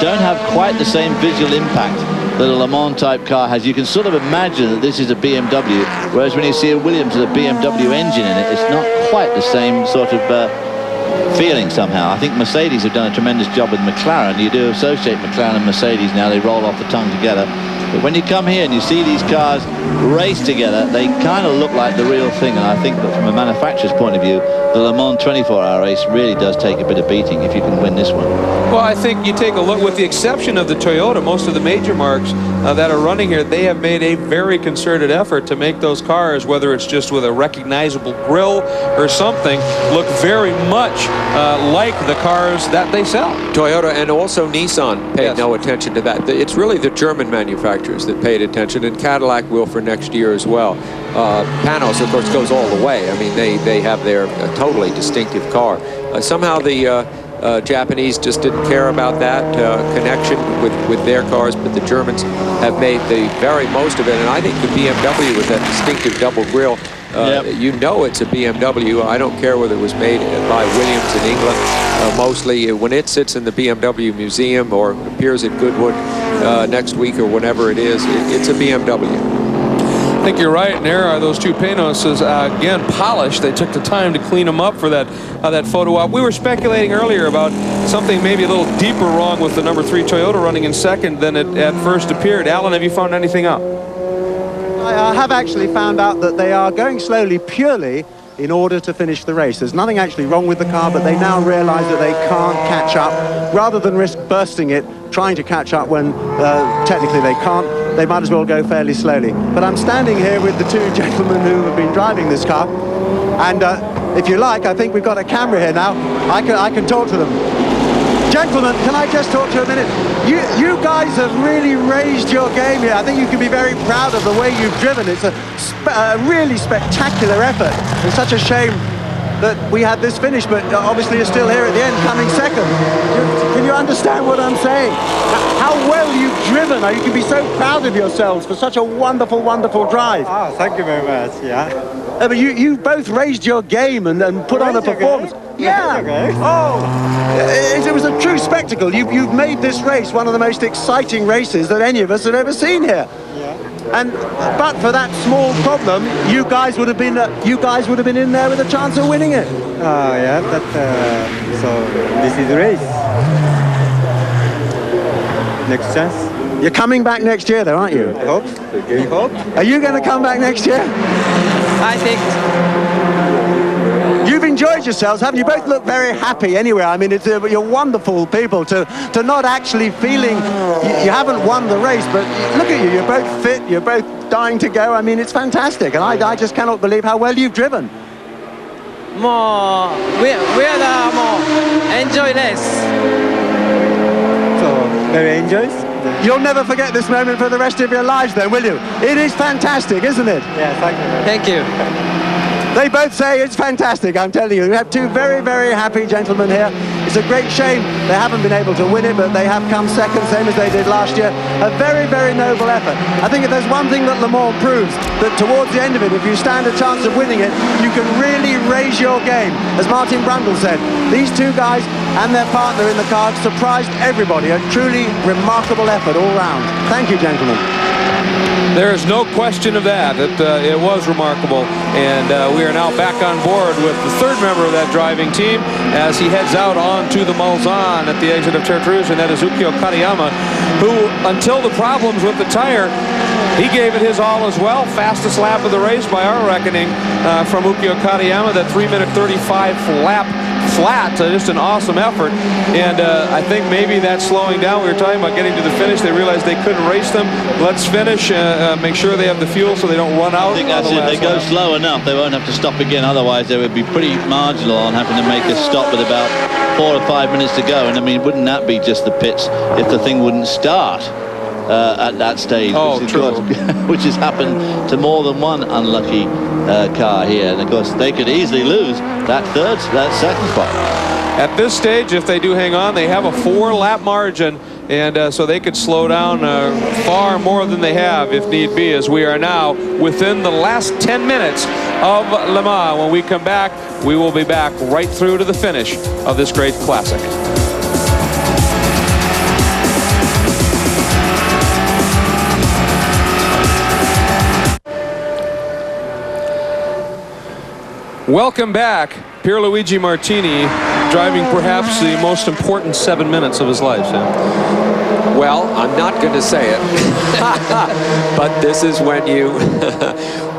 don't have quite the same visual impact that a Le Mans type car has. You can sort of imagine that this is a BMW, whereas when you see a Williams with a BMW engine in it, it's not quite the same sort of feeling somehow. I think Mercedes have done a tremendous job with McLaren. You do associate McLaren and Mercedes now, they roll off the tongue together. But when you come here and you see these cars race together, they kind of look like the real thing. And I think that from a manufacturer's point of view, the Le Mans 24-hour race really does take a bit of beating if you can win this one.
Well, I think you take a look, with the exception of the Toyota, most of the major marques that are running here, they have made a very concerted effort to make those cars, whether it's just with a recognizable grille or something, look very much like the cars that they sell.
Toyota and also Nissan paid no attention to that. It's really the German manufacturers that paid attention, and Cadillac will for next year as well. Panoz, of course, goes all the way. I mean, they have their totally distinctive car. Somehow the Japanese just didn't care about that connection with their cars, but the Germans have made the very most of it. And I think the BMW with that distinctive double grille, you know it's a BMW. I don't care whether it was made by Williams in England. Mostly when it sits in the BMW museum or appears at Goodwood next week or whenever it is, it's a BMW.
I think you're right, and there are those two Panoses, again, polished. They took the time to clean them up for that photo op. We were speculating earlier about something maybe a little deeper wrong with the number 3 Toyota running in second than it at first appeared. Alan, have you found anything out?
I have actually found out that they are going slowly purely in order to finish the race. There's nothing actually wrong with the car, but they now realize that they can't catch up. Rather than risk bursting it, trying to catch up when technically they can't, they might as well go fairly slowly. But I'm standing here with the two gentlemen who have been driving this car, and if you like, I think we've got a camera here now. I can talk to them. Gentlemen, can I just talk to you a minute? You guys have really raised your game here. I think you can be very proud of the way you've driven. It's a really spectacular effort. It's such a shame that we had this finish, but obviously you're still here at the end, coming second. Can you understand what I'm saying? How well you've driven. You can be so proud of yourselves for such a wonderful, wonderful drive.
Oh, thank you very much, yeah.
But you both raised your game and put on a performance. Yeah.
Okay.
Oh, it was a true spectacle. You've made this race one of the most exciting races that any of us have ever seen here.
Yeah.
And but for that small problem, you guys would have been in there with a chance of winning it.
Oh yeah, but so this is the race. Next chance.
You're coming back next year, though, aren't you?
I hope. You hope.
Are you going to come back next year?
I think
you've enjoyed yourselves, haven't you? Both look very happy anyway. I mean, you're wonderful people to not actually feeling you haven't won the race, but look at you. You're both fit. You're both dying to go. I mean, it's fantastic, and I just cannot believe how well you've driven.
more enjoy this.
So very enjoys.
You'll never forget this moment for the rest of your lives, then, will you? It is fantastic, isn't it?
Yeah,
Thank you.
They both say it's fantastic, I'm telling you. We have two very, very happy gentlemen here. It's a great shame they haven't been able to win it, but they have come second, same as they did last year. A very, very noble effort. I think if there's one thing that Le Mans proves, that towards the end of it, if you stand a chance of winning it, you can really raise your game. As Martin Brundle said, these two guys and their partner in the car surprised everybody. A truly remarkable effort all round. Thank you, gentlemen.
There is no question of that. It was remarkable, and we are now back on board with the third member of that driving team as he heads out onto the Mulsanne at the exit of Tertre, and that is Ukyo Katayama, who, until the problems with the tire, he gave it his all as well. Fastest lap of the race by our reckoning from Ukyo Katayama, that 3-minute 35 lap flat. Just an awesome effort, and I think maybe that's slowing down. We were talking about getting to the finish. They realized they couldn't race them. Let's finish, make sure they have the fuel so they don't run out.
I think that's it. They go slow enough, they won't have to stop again. Otherwise, they would be pretty marginal on having to make a stop with about 4 or 5 minutes to go. And I mean, wouldn't that be just the pits if the thing wouldn't start at that stage?
Oh, true.
Which has happened to more than one unlucky car here. And of course, they could easily lose that second spot.
At this stage, if they do hang on, they have a 4-lap margin, and so they could slow down far more than they have if need be, as we are now within the last 10 minutes of Le Mans. When we come back, we will be back right through to the finish of this great classic. Welcome back. Pierluigi Martini driving perhaps the most important 7 minutes of his life, Sam.
Well, I'm not going to say it, but this is when you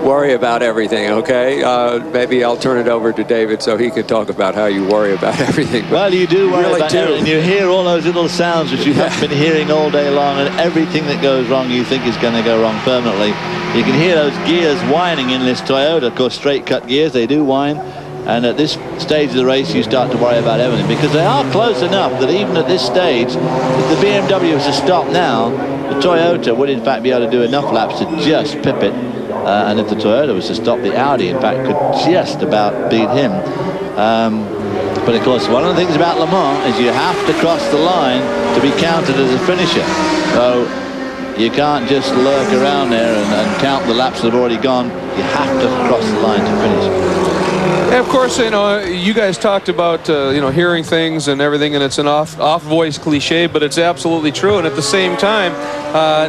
worry about everything, okay? Maybe I'll turn it over to David so he can talk about how you worry about everything. But
well, you do worry
really
about everything. You hear all those little sounds which you haven't been hearing all day long, and everything that goes wrong you think is going to go wrong permanently. You can hear those gears whining in this Toyota. Of course, straight cut gears, they do whine. And at this stage of the race, you start to worry about everything, because they are close enough that even at this stage, if the BMW was to stop now, the Toyota would in fact be able to do enough laps to just pip it. And if the Toyota was to stop, the Audi in fact could just about beat him. But of course, one of the things about Le Mans is you have to cross the line to be counted as a finisher. So You can't just lurk around there and count the laps that have already gone. You have to cross the line to finish.
And of course, you know, you guys talked about, you know, hearing things and everything, and it's an off-voice cliche, but it's absolutely true. And at the same time,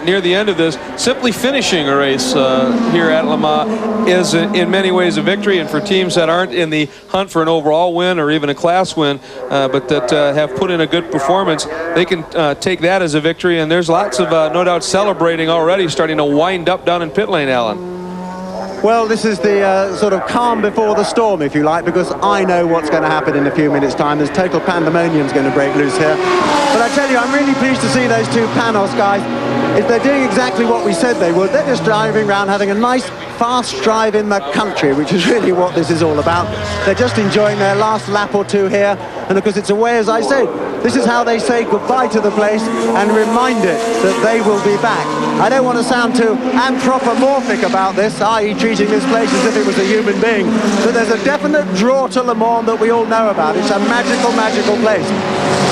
near the end of this, simply finishing a race here at Le Mans is in many ways a victory. And for teams that aren't in the hunt for an overall win or even a class win, but that have put in a good performance, they can take that as a victory. And there's lots of, no doubt, celebrating already, starting to wind up down in pit lane, Alan.
Well, this is the sort of calm before the storm, if you like, because I know what's going to happen in a few minutes' time. There's total pandemonium's going to break loose here. But I tell you, I'm really pleased to see those two Panoz guys. If they're doing exactly what we said they would, they're just driving around, having a nice, fast drive in the country, which is really what this is all about. They're just enjoying their last lap or two here. And of course, it's a way, as I say, this is how they say goodbye to the place and remind it that they will be back. I don't want to sound too anthropomorphic about this, i.e. treating this place as if it was a human being, but there's a definite draw to Le Mans that we all know about. It's a magical, magical place.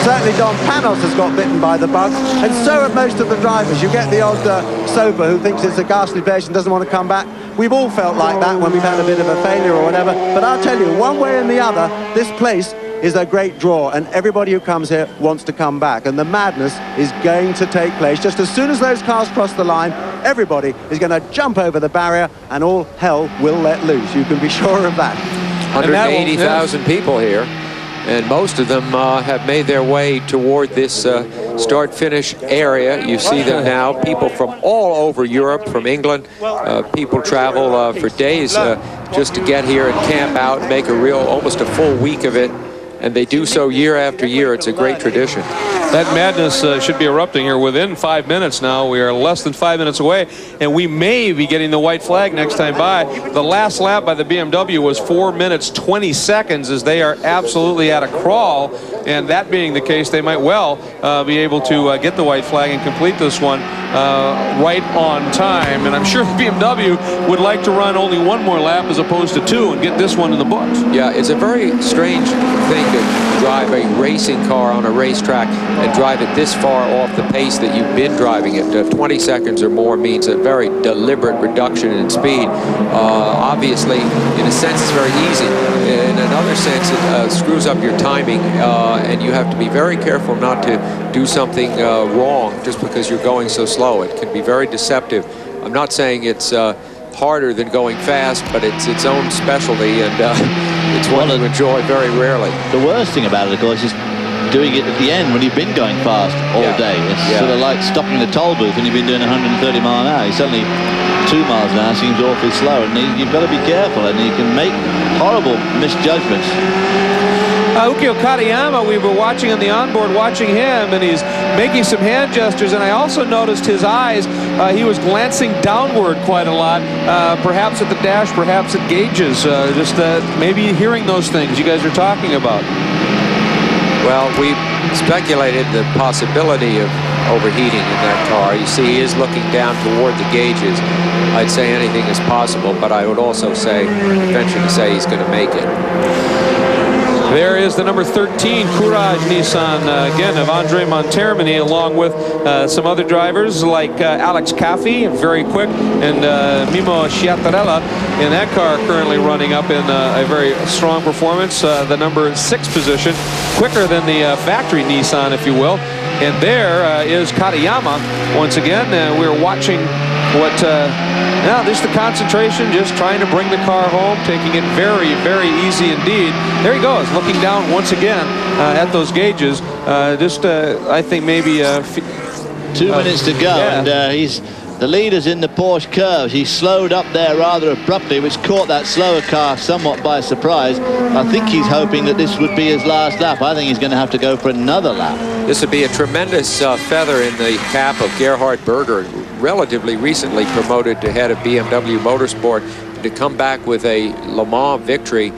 Certainly Don Panoz has got bitten by the bug, and so have most of the drivers. You get the odd sober who thinks it's a ghastly place and doesn't want to come back. We've all felt like that when we've had a bit of a failure or whatever, but I'll tell you, one way and the other, this place is a great draw, and everybody who comes here wants to come back, and the madness is going to take place. Just as soon as those cars cross the line, everybody is going to jump over the barrier and all hell will let loose. You can be sure of that.
180,000 people here, and most of them have made their way toward this start-finish area. You see them now, people from all over Europe, from England. People travel for days just to get here and camp out and make a real, almost a full week of it. And they do so year after year. It's a great tradition.
That madness should be erupting here within 5 minutes now. We are less than 5 minutes away, and we may be getting the white flag next time by. The last lap by the BMW was 4 minutes 20 seconds, as they are absolutely at a crawl. And that being the case, they might well be able to get the white flag and complete this one right on time. And I'm sure the BMW would like to run only one more lap as opposed to two and get this one in the books.
Yeah, it's a very strange thing to drive a racing car on a racetrack and drive it this far off the pace that you've been driving it. 20 seconds or more means a very deliberate reduction in speed. Obviously, in a sense, it's very easy. In another sense, it screws up your timing, and you have to be very careful not to do something wrong just because you're going so slow. It can be very deceptive. I'm not saying it's harder than going fast, but it's its own specialty, and it's one you enjoy very rarely.
The worst thing about it, of course, is doing it at the end when you've been going fast all day. It's sort of like stopping the toll booth when you've been doing 130 mile an hour. Suddenly 2 miles an hour seems awfully slow, and you've got to be careful, and you can make horrible misjudgments.
Ukio Katayama, we were watching on the onboard, watching him, and he's making some hand gestures, and I also noticed his eyes. He was glancing downward quite a lot, perhaps at the dash, perhaps at gauges, just maybe hearing those things you guys are talking about.
Well, we speculated the possibility of overheating in that car. You see, he is looking down toward the gauges. I'd say anything is possible, but I would also say, venture to say he's going to make it.
There is the number 13 Courage Nissan, again, of Andre Montermini, along with some other drivers like Alex Caffey, very quick, and Mimo Sciattarella in that car, currently running up in a very strong performance, the number 6 position, quicker than the factory Nissan, if you will. And there is Katayama once again. We're watching what now just the concentration, just trying to bring the car home, taking it very, very easy indeed. There he goes, looking down once again at those gauges. I think maybe
2 minutes to go, and he's the leader's in the Porsche curves. He slowed up there rather abruptly, which caught that slower car somewhat by surprise. I think he's hoping that this would be his last lap. I think he's going to have to go for another lap.
This would be a tremendous feather in the cap of Gart Berger, relatively recently promoted to head of BMW Motorsport, to come back with a Le Mans victory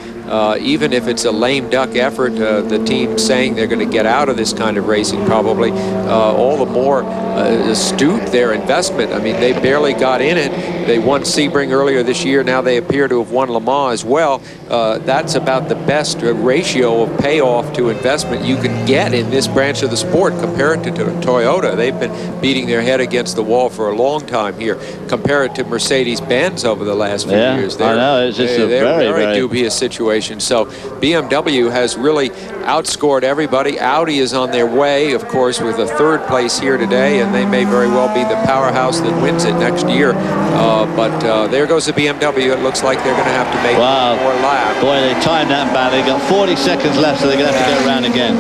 even if it's a lame duck effort, the team saying they're going to get out of this kind of racing probably, all the more astute their investment. I mean, they barely got in it. They won Sebring earlier this year. Now they appear to have won Le Mans as well. That's about the best ratio of payoff to investment you can get in this branch of the sport compared to Toyota. They've been beating their head against the wall for a long time here. Compare it to Mercedes-Benz over the last few years.
I know. It's just a very
dubious situation. So BMW has really outscored everybody. Audi is on their way, of course, with a third place here today, and they may very well be the powerhouse that wins it next year. But there goes the BMW. It looks like they're going to have to make one more lap.
Boy, they timed that badly. Got 40 seconds left, so they're going to have to go around again.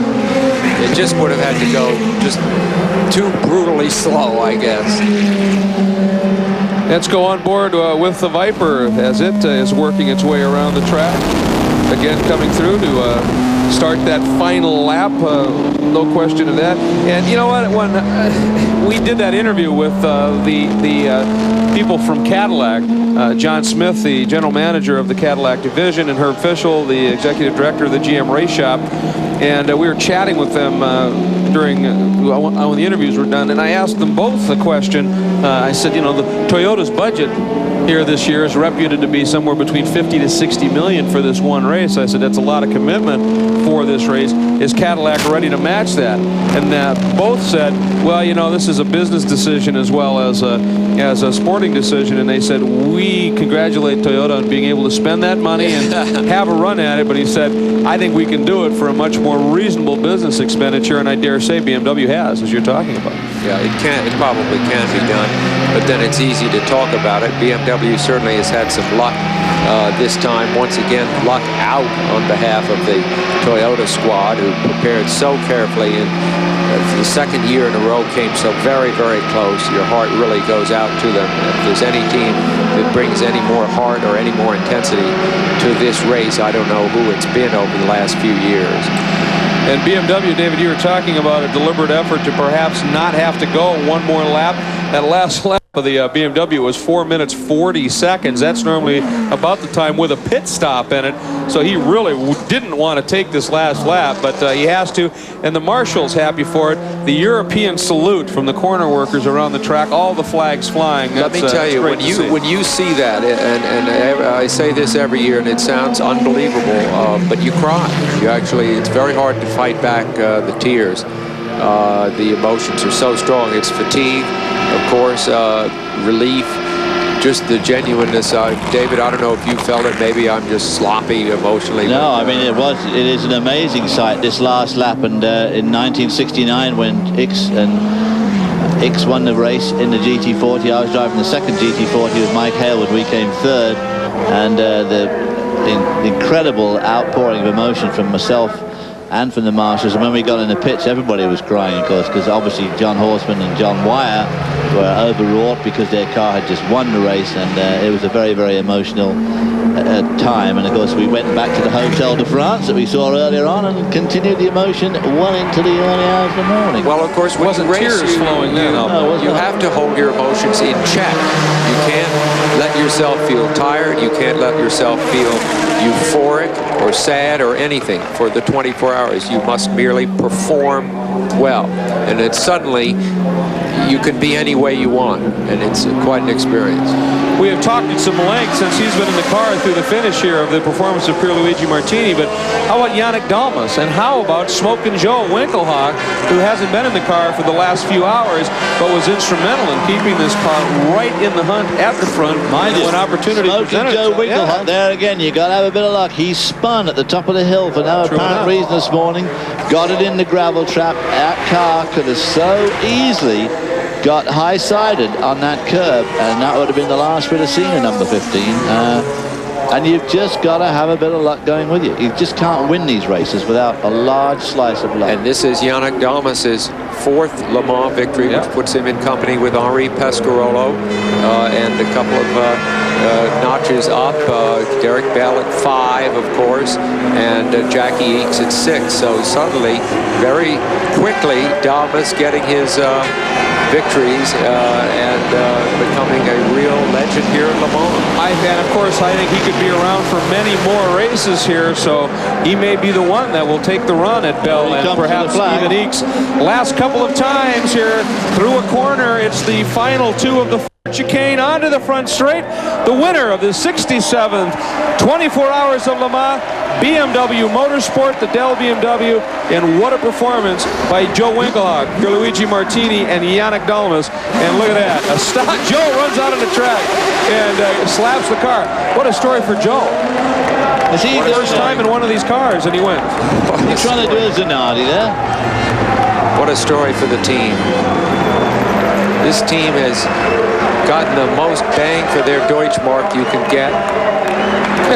It just would have had to go just too brutally slow, I guess.
Let's go on board with the Viper as it is working its way around the track. Again, coming through to start that final lap, no question of that. And you know what, when we did that interview with the people from Cadillac, John Smith, the general manager of the Cadillac division, and Herb Fischel, the executive director of the GM race shop, and we were chatting with them during when the interviews were done, and I asked them both the question. I said, you know, the Toyota's budget here this year is reputed to be somewhere between 50 to 60 million for this one race. I said, that's a lot of commitment for this race. Is Cadillac ready to match that? And both said, well, you know, this is a business decision as well as a sporting decision. And they said, we congratulate Toyota on being able to spend that money and have a run at it. But he said, I think we can do it for a much more reasonable business expenditure. And I dare say BMW has, as you're talking about.
Yeah, it probably can be done, but then it's easy to talk about it. BMW certainly has had some luck this time. Once again, luck out on behalf of the Toyota squad, who prepared so carefully, and the second year in a row came so very, very close. Your heart really goes out to them. If there's any team that brings any more heart or any more intensity to this race, I don't know who it's been over the last few years.
And BMW, David, you were talking about a deliberate effort to perhaps not have to go one more lap. That last lap of the BMW was 4 minutes 40 seconds. That's normally about the time with a pit stop in it. So he really didn't want to take this last lap, but he has to. And the marshal's happy for it. The European salute from the corner workers around the track, all the flags flying.
Let me tell you, when you see that, and I say this every year, and it sounds unbelievable, but you cry. You actually, it's very hard to fight back the tears. The emotions are so strong. It's fatigue, of course, relief, just the genuineness. David, I don't know if you felt it. Maybe I'm just sloppy emotionally.
No, I mean, it is an amazing sight, this last lap. And in 1969, when X won the race in the GT40, I was driving the second GT40 with Mike Hailwood. We came third, and the incredible outpouring of emotion from myself and from the marshals. And when we got in the pits, everybody was crying, of course, because obviously John Horseman and John Wyer were overwrought because their car had just won the race, and it was a very, very emotional time. And of course, we went back to the Hotel de France that we saw earlier on and continued the emotion well into the early hours of the morning.
Well, of course, when you race,
tears flowing then.
You have to hold your emotions in check. You can't let yourself feel tired. You can't let yourself feel euphoric or sad or anything for the 24 hours. You must merely perform well. And it's suddenly, you can be any way you want, and it's quite an experience.
We have talked at some length since he's been in the car through the finish here of the performance of Pierluigi Martini, but how about Yannick Dumas, and how about Smokin' Joe Winkelhock, who hasn't been in the car for the last few hours, but was instrumental in keeping this car right in the hunt at the front when opportunity presented itself.
Joe Winkelhock, there again, you got to have a bit of luck. He spun at the top of the hill for no apparent reason this morning, got it in the gravel trap. That car could have so easily got high-sided on that curb, and that would have been the last we'd have seen of number 15. And you've just got to have a bit of luck going with you. You just can't win these races without a large slice of luck.
And this is Yannick Dumas's 4th Le Mans victory, which puts him in company with Henri Pescarolo, and a couple of notches up. Derek Bell at 5, of course, and Jackie Eakes at 6. So suddenly, very quickly, Dumas getting his victories and becoming a real legend here at Le Mans.
And of course, I think he could be around for many more races here, so he may be the one that will take the run at Bell and perhaps even Eakes. Last couple of times here through a corner, it's the final 2 of the chicane onto the front straight. The winner of the 67th 24 Hours of Le Mans, BMW Motorsport, the Dell BMW, and what a performance by Joe Winkelhock, Pierluigi Martini, and Yannick Dumas. And look at that, a stop. Joe runs out on the track and slaps the car. What a story for Joe.
Is he
first time in one of these cars, and he wins.
He's trying to do a Zanardi there.
What a story for the team. This team has gotten the most bang for their Deutschmark you can get.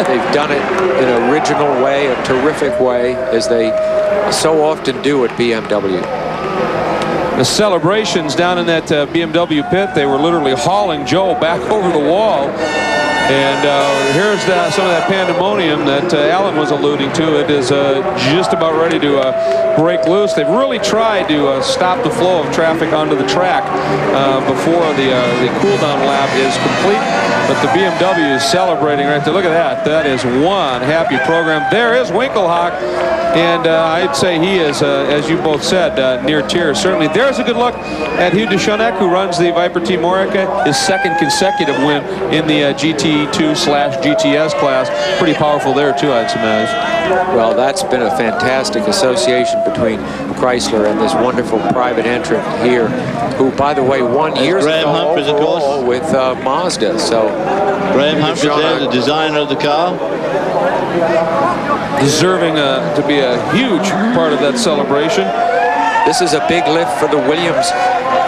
They've done it in an original way, a terrific way, as they so often do at BMW.
The celebrations down in that BMW pit, they were literally hauling Joe back over the wall. And here's some of that pandemonium that Alan was alluding to. It is just about ready to break loose. They've really tried to stop the flow of traffic onto the track before the cool-down lap is complete. But the BMW is celebrating right there. Look at that. That is one happy program. There is Winkelhock. And I'd say he is, as you both said, near tears. Certainly, there's a good look at Hugh Deschonec, who runs the Viper Team Orica, his 2nd consecutive win in the GT2/GTS class. Pretty powerful there, too, I'd surmise.
Well, that's been a fantastic association between Chrysler and this wonderful private entrant here, who, by the way, won years ago overall with Mazda. So
Graham Humphries there, the designer of the car.
Deserving to be a huge part of that celebration.
This is a big lift for the Williams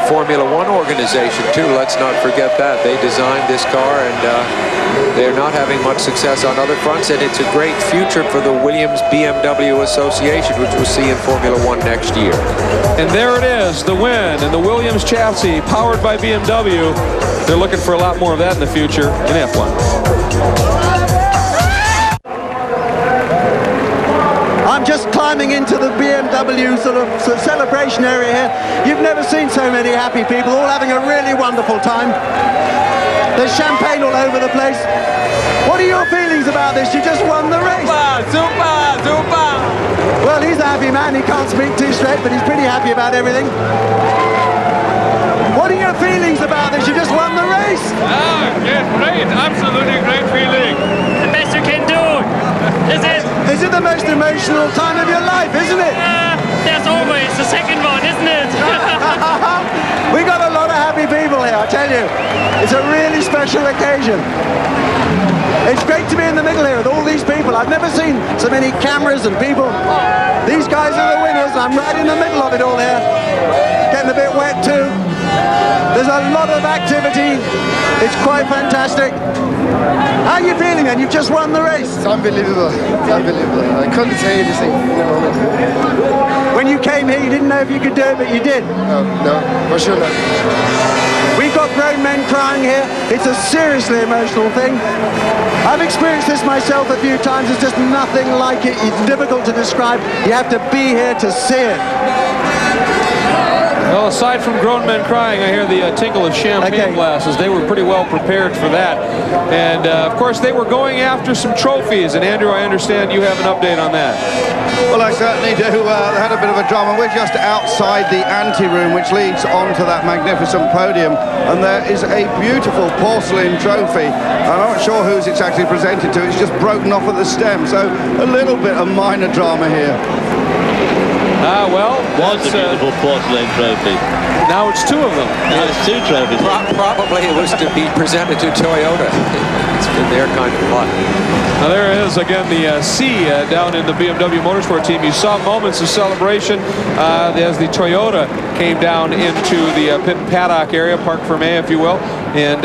Formula One organization, too. Let's not forget that. They designed this car, and they're not having much success on other fronts, and it's a great future for the Williams-BMW Association, which we'll see in Formula One next year.
And there it is, the win, and the Williams chassis, powered by BMW. They're looking for a lot more of that in the future in F1.
I'm just climbing into the BMW sort of celebration area here. You've never seen so many happy people, all having a really wonderful time. There's champagne all over the place. What are your feelings about this? You just won the race.
Super, super.
Well, he's a happy man. He can't speak too straight, but he's pretty happy about everything. What are your feelings about this? You just won the race.
Yes, great. Absolutely great feeling. The best you can do. Is it?
Is it the most emotional time of your life, isn't it?
There's always the second one, isn't it?
We got a lot of happy people here, I tell you. It's a really special occasion. It's great to be in the middle here with all these people. I've never seen so many cameras and people. These guys are the winners. I'm right in the middle of it all here. Getting a bit wet too. There's a lot of activity. It's quite fantastic. How are you feeling then? You've just won the race.
It's unbelievable. It's unbelievable. I couldn't say anything in the moment.
When you came here, you didn't know if you could do it, but you did.
No, for sure not.
We've got grown men crying here. It's a seriously emotional thing. I've experienced this myself a few times. It's just nothing like it. It's difficult to describe. You have to be here to see it.
Well, aside from grown men crying, I hear the tinkle of champagne glasses. They were pretty well prepared for that. And, of course, they were going after some trophies. And, Andrew, I understand you have an update on that.
Well, I certainly do. They had a bit of a drama. We're just outside the ante-room, which leads onto that magnificent podium. And there is a beautiful porcelain trophy. I'm not sure who's exactly presented to. It's just broken off at the stem. So a little bit of minor drama here.
Well,
was a beautiful porcelain trophy.
Now it's 2 of them.
Now it's 2 trophies.
Probably it was to be presented to Toyota. It's been their kind of luck.
Now there is again the C down in the BMW Motorsport team. You saw moments of celebration as the Toyota came down into the pit and paddock area, Parc Fermé, if you will, and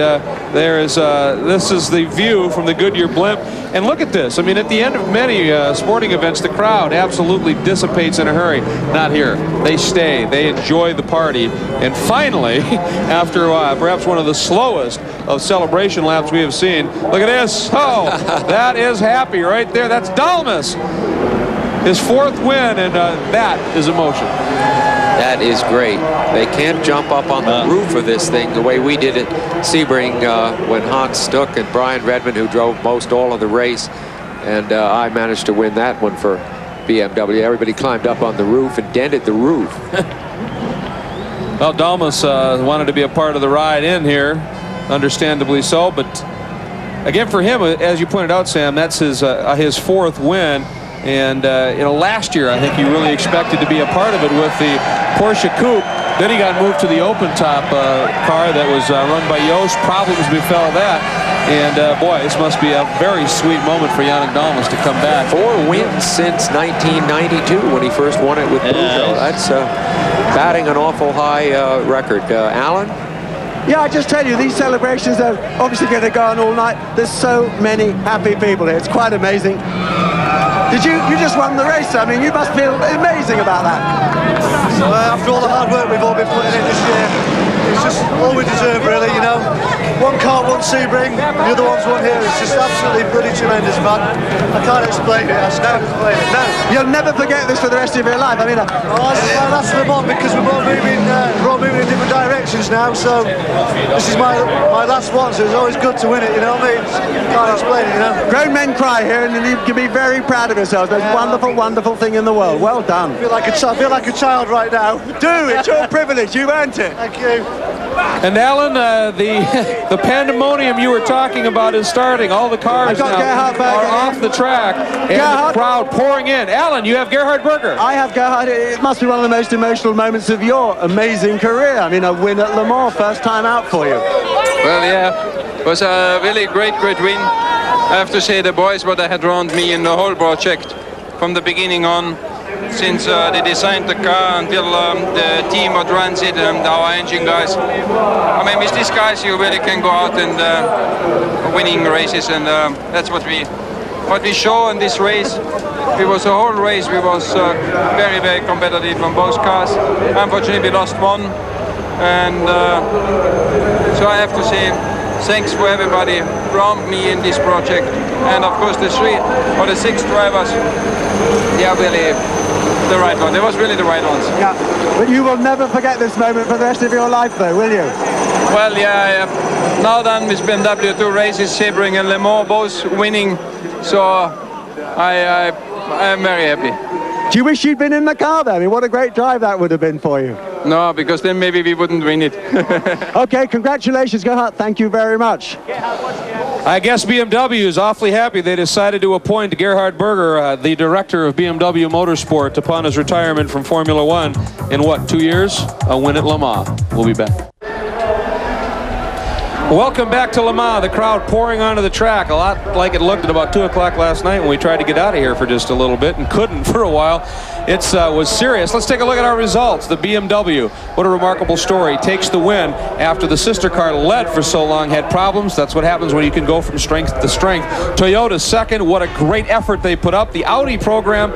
There is, this is the view from the Goodyear blimp. And look at this. I mean, at the end of many sporting events, the crowd absolutely dissipates in a hurry. Not here. They stay. They enjoy the party. And finally, after perhaps one of the slowest of celebration laps we have seen, look at this. Oh, that is happy right there. That's Dumas. His 4th win, and that is emotion.
That is great. They can't jump up on the roof of this thing the way we did at Sebring when Hans Stuck and Brian Redmond, who drove most all of the race, and I managed to win that one for BMW. Everybody climbed up on the roof and dented the roof.
Well, Dumas wanted to be a part of the ride in here, understandably so, but again, for him, as you pointed out, Sam, that's his 4th win. And last year, I think he really expected to be a part of it with the Porsche Coupe. Then he got moved to the open-top car that was run by Yost. Problems befell that. And, boy, this must be a very sweet moment for Yannick Dumas to come back.
4 wins since 1992 when he first won it with Peugeot. That's batting an awful high record. Alan?
Yeah, I just tell you, these celebrations are obviously going to go on all night. There's so many happy people here. It's quite amazing. You just won the race. I mean, you must feel amazing about that.
After all the hard work we've all been putting in this year, it's just all we deserve, really, you know. One car, one Sebring, the other one's one here. It's just absolutely bloody tremendous, man. I can't explain it. I can't explain it. No.
You'll never forget this for the rest of your life. I mean,
that's the one, because we're all moving in different directions now. So this is my last one. So it's always good to win it. You know what I mean? Can't explain it. You know.
Grown men cry here, and you can be very proud of yourselves. Most wonderful, wonderful thing in the world. Well done.
I feel like a child right now.
Do it's your privilege. You earned it.
Thank you.
And Alan, the pandemonium you were talking about is starting. All the cars now are off the track, and the crowd pouring in. Alan, you have Gart Berger.
I have Gerhard. It must be one of the most emotional moments of your amazing career. I mean, a win at Le Mans, first time out for you.
Well, yeah, it was a really great win. I have to say the boys, what they had around me in the whole project from the beginning on, since they designed the car until the team what runs it and our engine guys. I mean, with these guys you really can go out and winning races, and that's what we show in this race. It was a whole race. We was very, very competitive on both cars. Unfortunately, we lost one, and so I have to say thanks for everybody around me in this project, and of course the 3 or the 6 drivers. They are really the right one. They was really the right ones.
Yeah, but you will never forget this moment for the rest of your life, though, will you?
Well, yeah, I have now done with BMW 2 races, Sebring and Le Mans, both winning. So I am very happy.
Do you wish you'd been in the car then? I mean, what a great drive that would have been for you.
No, because then maybe we wouldn't win it.
Okay, congratulations, Gerhard. Thank you very much.
I guess BMW is awfully happy they decided to appoint Gart Berger, the director of BMW Motorsport, upon his retirement from Formula One in, what, 2 years? A win at Le Mans. We'll be back. Welcome back to Le Mans. The crowd pouring onto the track, a lot like it looked at about 2 o'clock last night when we tried to get out of here for just a little bit and couldn't for a while. It was serious. Let's take a look at our results. The BMW, what a remarkable story, takes the win after the sister car led for so long, had problems. That's what happens when you can go from strength to strength. Toyota second. What a great effort they put up. The Audi program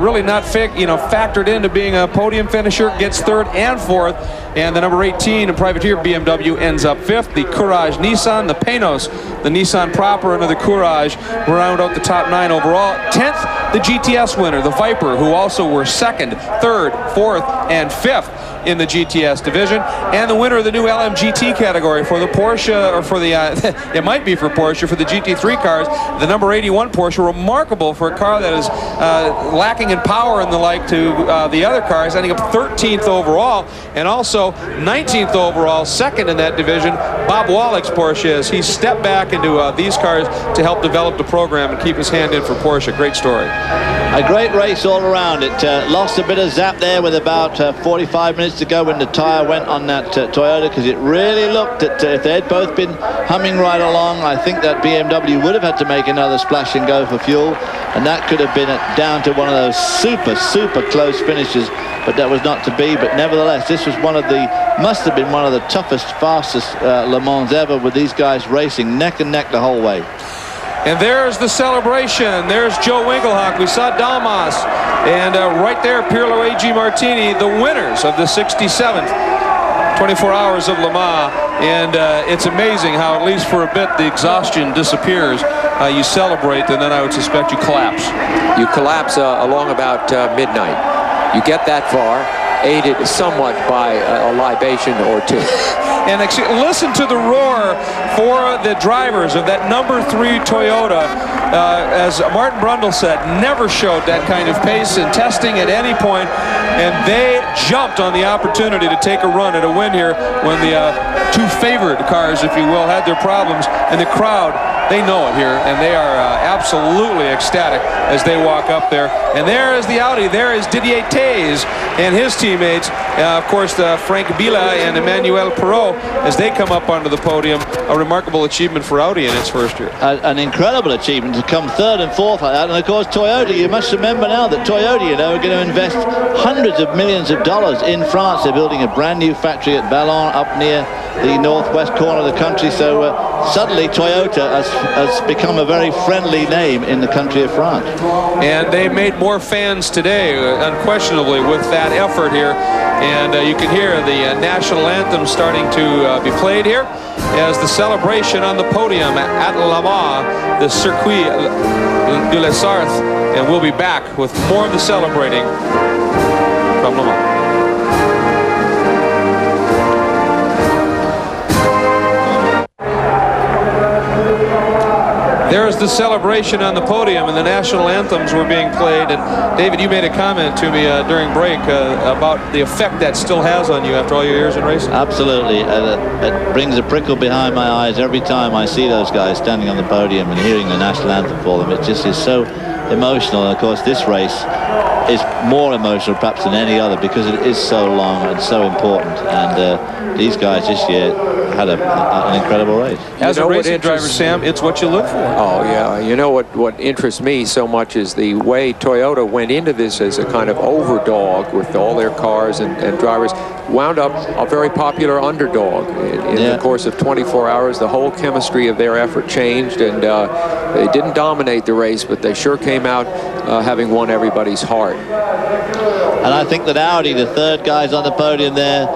really not factored into being a podium finisher, gets 3rd and 4th. And the number 18 in privateer BMW ends up 5th. The Courage Nissan, the Panoz, the Nissan proper, and the Courage round out the top 9 overall. 10th, the GTS winner, the Viper, who also were 2nd, 3rd, 4th, and 5th in the GTS division, and the winner of the new LMGT category for the Porsche, or for the, it might be for Porsche, for the GT3 cars, the number 81 Porsche, remarkable for a car that is lacking in power and the like to the other cars, ending up 13th overall, and also 19th overall, 2nd in that division, Bob Wallach's Porsche, as he stepped back into these cars to help develop the program and keep his hand in for Porsche. Great story.
A great race all around. It lost a bit of zap there with about 45 minutes to go when the tyre went on that Toyota, because it really looked at if they had both been humming right along, I think that BMW would have had to make another splash and go for fuel, and that could have been down to one of those super close finishes, but that was not to be. But nevertheless, this was must have been one of the toughest, fastest Le Mans ever, with these guys racing neck and neck the whole way.
And there's the celebration. There's Joe Winkelhock. We saw Dumas. And right there, Pirlo A.G. Martini, the winners of the 67th 24 Hours of Le Mans. And it's amazing how, at least for a bit, the exhaustion disappears. You celebrate, and then I would suspect you collapse.
You collapse along about midnight. You get that far, aided somewhat by a libation or two.
And listen to the roar for the drivers of that number 3 Toyota. As Martin Brundle said, never showed that kind of pace in testing at any point, and they jumped on the opportunity to take a run at a win here when the two favored cars, if you will, had their problems, and the crowd, they know it here, and they are absolutely ecstatic as they walk up there. And there is the Audi. There is Didier Taze and his teammates. Of course, Frank Bila and Emmanuel Perot as they come up onto the podium. A remarkable achievement for Audi in its first year.
An incredible achievement to come 3rd and 4th like that. And of course, Toyota, you must remember now that Toyota, are going to invest hundreds of millions of dollars in France. They're building a brand new factory at Ballon up near the northwest corner of the country. So suddenly Toyota has become a very friendly name in the country of France.
And they made more fans today, unquestionably, with that effort here. And you can hear the national anthem starting to be played here as the celebration on the podium at Le Mans, the Circuit de la Sarthe. And we'll be back with more of the celebrating from Le Mans. There's the celebration on the podium, and the national anthems were being played. And David, you made a comment to me during break about the effect that still has on you after all your years in racing.
Absolutely. It brings a prickle behind my eyes every time I see those guys standing on the podium and hearing the national anthem for them. It just is so emotional. And of course, this race is more emotional perhaps than any other because it is so long and so important. And these guys this year had an incredible race.
As a racing driver, Sam, it's what you look for.
Oh, yeah. You know what interests me so much is the way Toyota went into this as a kind of overdog with all their cars and drivers, wound up a very popular underdog. In the course of 24 hours, the whole chemistry of their effort changed, and they didn't dominate the race, but they sure came out having won everybody's heart.
And I think that Audi, the third guys on the podium there,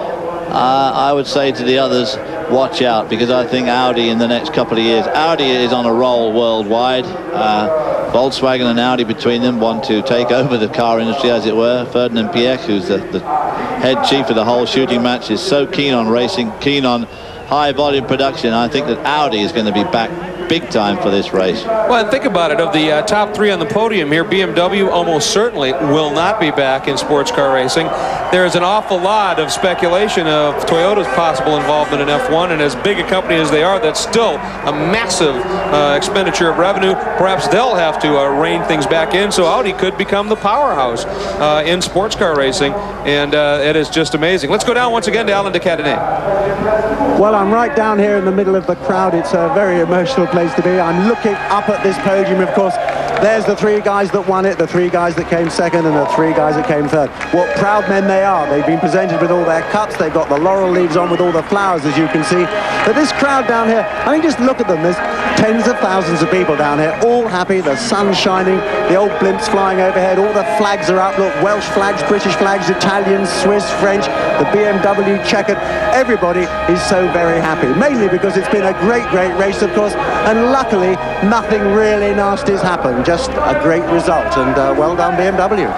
I would say to the others, watch out, because I think Audi in the next couple of years, Audi is on a roll worldwide. Volkswagen and Audi between them want to take over the car industry, as it were. Ferdinand Piech, who's the head chief of the whole shooting match, is so keen on racing, keen on high volume production. I think that Audi is going to be back big time for this race.
Well, and think about it. Of the top 3 on the podium here, BMW almost certainly will not be back in sports car racing. There's an awful lot of speculation of Toyota's possible involvement in F1, and as big a company as they are, that's still a massive expenditure of revenue. Perhaps they'll have to rein things back in, so Audi could become the powerhouse in sports car racing, and it is just amazing. Let's go down once again to Alain de Cadenet.
Well, I'm right down here in the middle of the crowd. It's a very emotional place to be. I'm looking up at this podium, of course. There's the 3 guys that won it, the 3 guys that came second, and the 3 guys that came third. What proud men they are. They've been presented with all their cups. They've got the laurel leaves on with all the flowers, as you can see. But this crowd down here, I mean, just look at them. There's tens of thousands of people down here, all happy. The sun's shining, the old blimps flying overhead. All the flags are up. Look, Welsh flags, British flags, Italian, Swiss, French, the BMW checkered. Everybody is so very happy, mainly because it's been a great race, of course, and luckily nothing really nasty's happened. Just a great result, and well done BMW.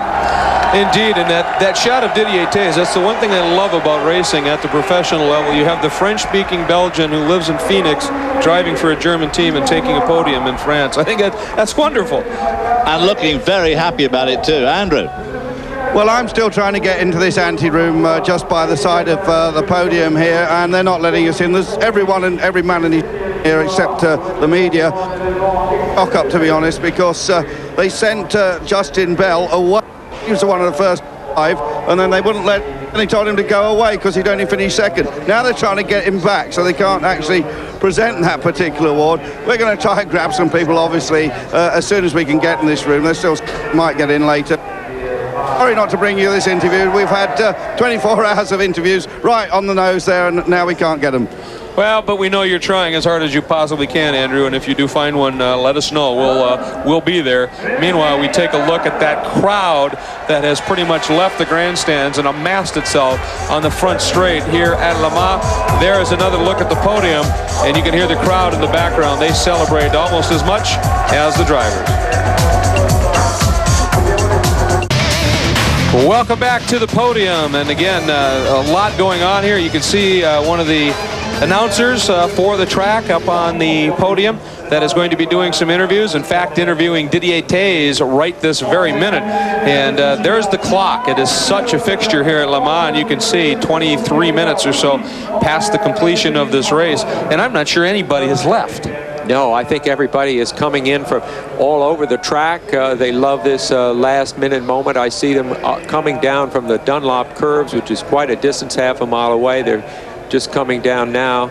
Indeed, and that shot of Didier Taze, that's the one thing I love about racing at the professional level. You have the French-speaking Belgian who lives in Phoenix driving for a German team and taking a podium in France. I think that's wonderful.
And looking very happy about it too. Andrew?
Well, I'm still trying to get into this ante-room just by the side of the podium here, and they're not letting us in. There's everyone and every man in here except the media. Shock up, to be honest, because they sent Justin Bell away. He was one of the first 5, and then they wouldn't let they told him to go away because he'd only finished second. Now they're trying to get him back, so they can't actually present that particular award. We're going to try and grab some people, obviously, as soon as we can get in this room. They still might get in later. Sorry not to bring you this interview. We've had 24 hours of interviews right on the nose there, and now we can't get them.
Well, but we know you're trying as hard as you possibly can, Andrew, and if you do find one, let us know. We'll be there. Meanwhile, we take a look at that crowd that has pretty much left the grandstands and amassed itself on the front straight here at Le Mans. There is another look at the podium, and you can hear the crowd in the background. They celebrate almost as much as the drivers. Welcome back to the podium, and again, a lot going on here. You can see one of the announcers for the track up on the podium that is going to be doing some interviews. In fact, interviewing Didier Taze right this very minute. And there's the clock. It is such a fixture here at Le Mans. You can see 23 minutes or so past the completion of this race, and I'm not sure anybody has left.
No, I think everybody is coming in from all over the track. They love this last-minute moment. I see them coming down from the Dunlop curves, which is quite a distance, half a mile away. They're just coming down now.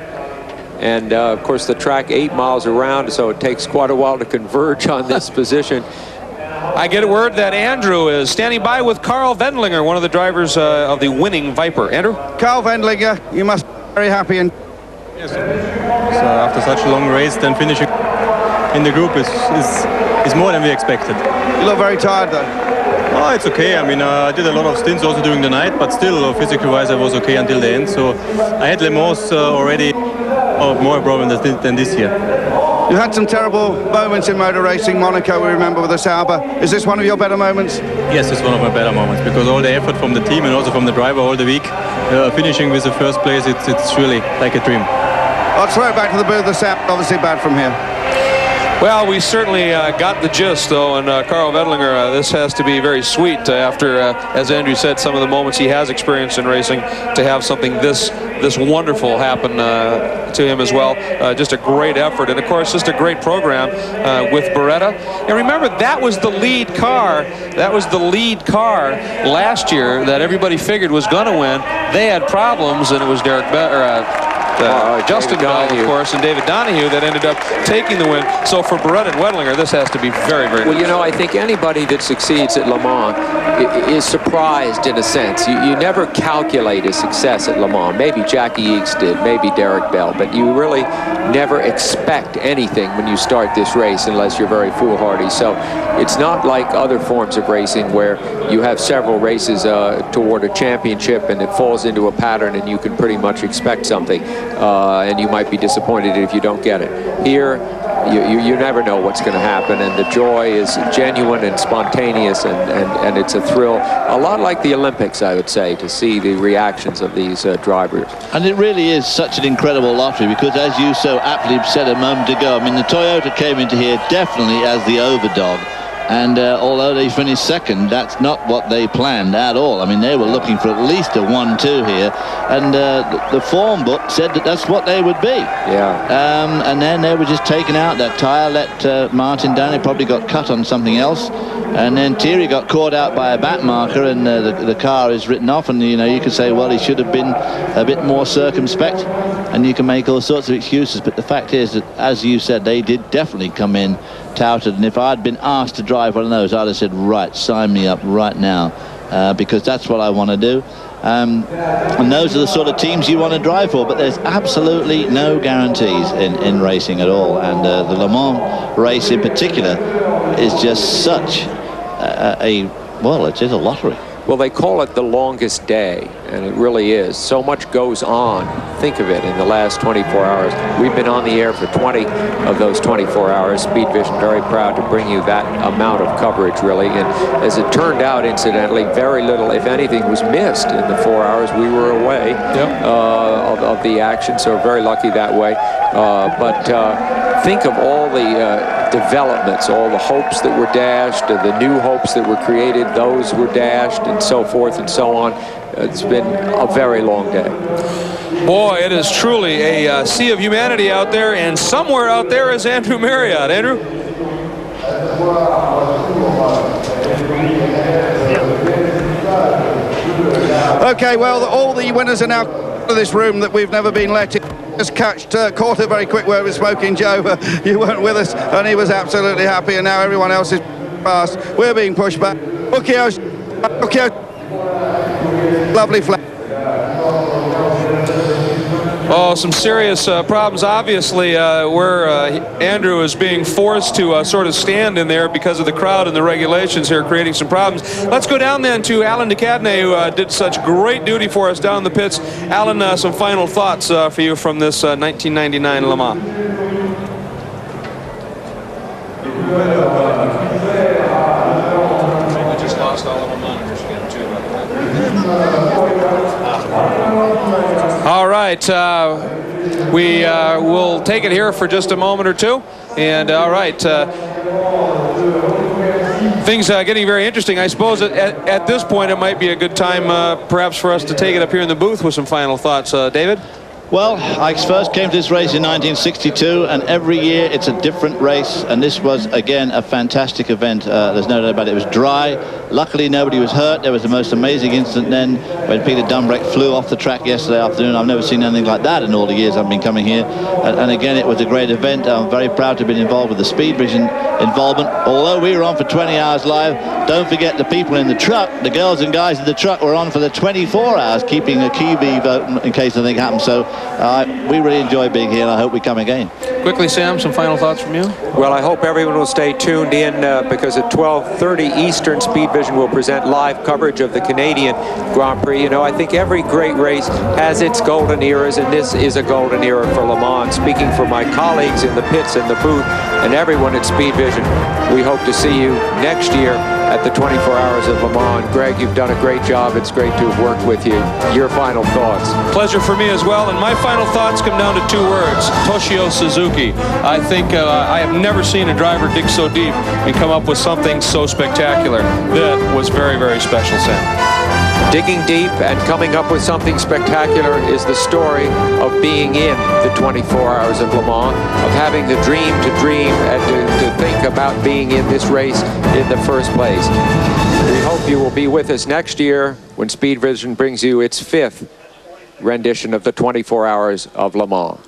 And, of course, the track 8 miles around, so it takes quite a while to converge on this position.
I get a word that Andrew is standing by with Carl Wendlinger, one of the drivers of the winning Viper. Andrew?
Carl Wendlinger, you must be very happy. And
yes, so after such a long race, then finishing in the group is more than we expected.
You look very tired, though.
Oh, it's okay. I mean, I did a lot of stints also during the night, but still, physically-wise, I was okay until the end. So I had Le Mans already more problems than this year.
You had some terrible moments in motor racing. Monaco, we remember, with the Sauber. Is this one of your better moments?
Yes, it's one of my better moments, because all the effort from the team and also from the driver all the week, finishing with the first place, it's really like a dream.
I'll throw it back to the booth. The Sauber, obviously bad from here.
Well, we certainly got the gist, though, and Carl Wendlinger, this has to be very sweet after, as Andrew said, some of the moments he has experienced in racing, to have something this wonderful happen to him as well. Just a great effort, and of course, just a great program with Beretta. And remember, that was the lead car. That was the lead car last year that everybody figured was going to win. They had problems, and it was Justin Bell, of course, and David Donahue that ended up taking the win. So for Beretta and Wendlinger, this has to be very, very
well, you know, I think anybody that succeeds at Le Mans is surprised in a sense. You never calculate a success at Le Mans. Maybe Jackie Eakes did, maybe Derek Bell, but you really never expect anything when you start this race unless you're very foolhardy. So it's not like other forms of racing where you have several races toward a championship and it falls into a pattern and you can pretty much expect something. And you might be disappointed if you don't get it. Here, you never know what's going to happen, and the joy is genuine and spontaneous, and it's a thrill, a lot like the Olympics, I would say, to see the reactions of these drivers.
And it really is such an incredible lottery, because as you so aptly said a moment ago, I mean, the Toyota came into here definitely as the overdog. And although they finished second, that's not what they planned at all. I mean, they were looking for at least a 1-2 here. And the form book said that that's what they would be.
Yeah.
And then they were just taken out. That tyre let Martin down. He probably got cut on something else. And then Thierry got caught out by a back marker, and the car is written off. And, you know, you could say, well, he should have been a bit more circumspect. And you can make all sorts of excuses. But the fact is that, as you said, they did definitely come in touted, and if I'd been asked to drive one of those, I'd have said, right, sign me up right now, because that's what I want to do. And those are the sort of teams you want to drive for, but there's absolutely no guarantees in racing at all. And the Le Mans race in particular is just such well, it is a lottery.
Well, they call it the longest day, and it really is. So much goes on, think of it, in the last 24 hours. We've been on the air for 20 of those 24 hours. Speedvision, very proud to bring you that amount of coverage, really. And as it turned out, incidentally, very little, if anything, was missed in the 4 hours we were away of the action, so very lucky that way. But think of all the developments, all the hopes that were dashed, the new hopes that were created, those were dashed, and so forth and so on. It's been a very long day.
Boy, it is truly a sea of humanity out there, and somewhere out there is Andrew Marriott. Andrew?
Okay, well, all the winners are now to this room that we've never been let in. Just caught a very quick word with Smoking Joe. You weren't with us, and he was absolutely happy, and now everyone else is fast. We're being pushed back. Ukio, lovely flag.
Oh, some serious problems, obviously, where Andrew is being forced to sort of stand in there because of the crowd and the regulations here, creating some problems. Let's go down then to Alan DeCadney, who did such great duty for us down in the pits. Alan, some final thoughts for you from this 1999 Le Mans. We just lost all of our monitors again, too. All right, we will take it here for just a moment or two. And all right, things getting very interesting. I suppose at this point it might be a good time perhaps for us to take it up here in the booth with some final thoughts. David?
Well, I first came to this race in 1962, and every year it's a different race, and this was, again, a fantastic event. There's no doubt about it. It was dry. Luckily, nobody was hurt. There was the most amazing incident then when Peter Dumbrek flew off the track yesterday afternoon. I've never seen anything like that in all the years I've been coming here. And again, it was a great event. I'm very proud to have been involved with the speedvision involvement. Although we were on for 20 hours live, don't forget the people in the truck, the girls and guys in the truck were on for the 24 hours, keeping a QB vote in case anything happens. So we really enjoy being here, and I hope we come again.
Quickly, Sam, some final thoughts from you?
Well, I hope everyone will stay tuned in because at 12:30 Eastern, Speedvision will present live coverage of the Canadian Grand Prix. You know, I think every great race has its golden eras, and this is a golden era for Le Mans. Speaking for my colleagues in the pits and the booth and everyone at Speedvision, we hope to see you next year at the 24 Hours of Le Mans. Greg, you've done a great job. It's great to have worked with you. Your final thoughts?
Pleasure for me as well. And my final thoughts come down to two words: Toshio Suzuki. I think I have never seen a driver dig so deep and come up with something so spectacular. That was very, very special, Sam.
Digging deep and coming up with something spectacular is the story of being in the 24 Hours of Le Mans, of having the dream to dream and to think about being in this race in the first place. We hope you will be with us next year when Speedvision brings you its 5th rendition of the 24 Hours of Le Mans.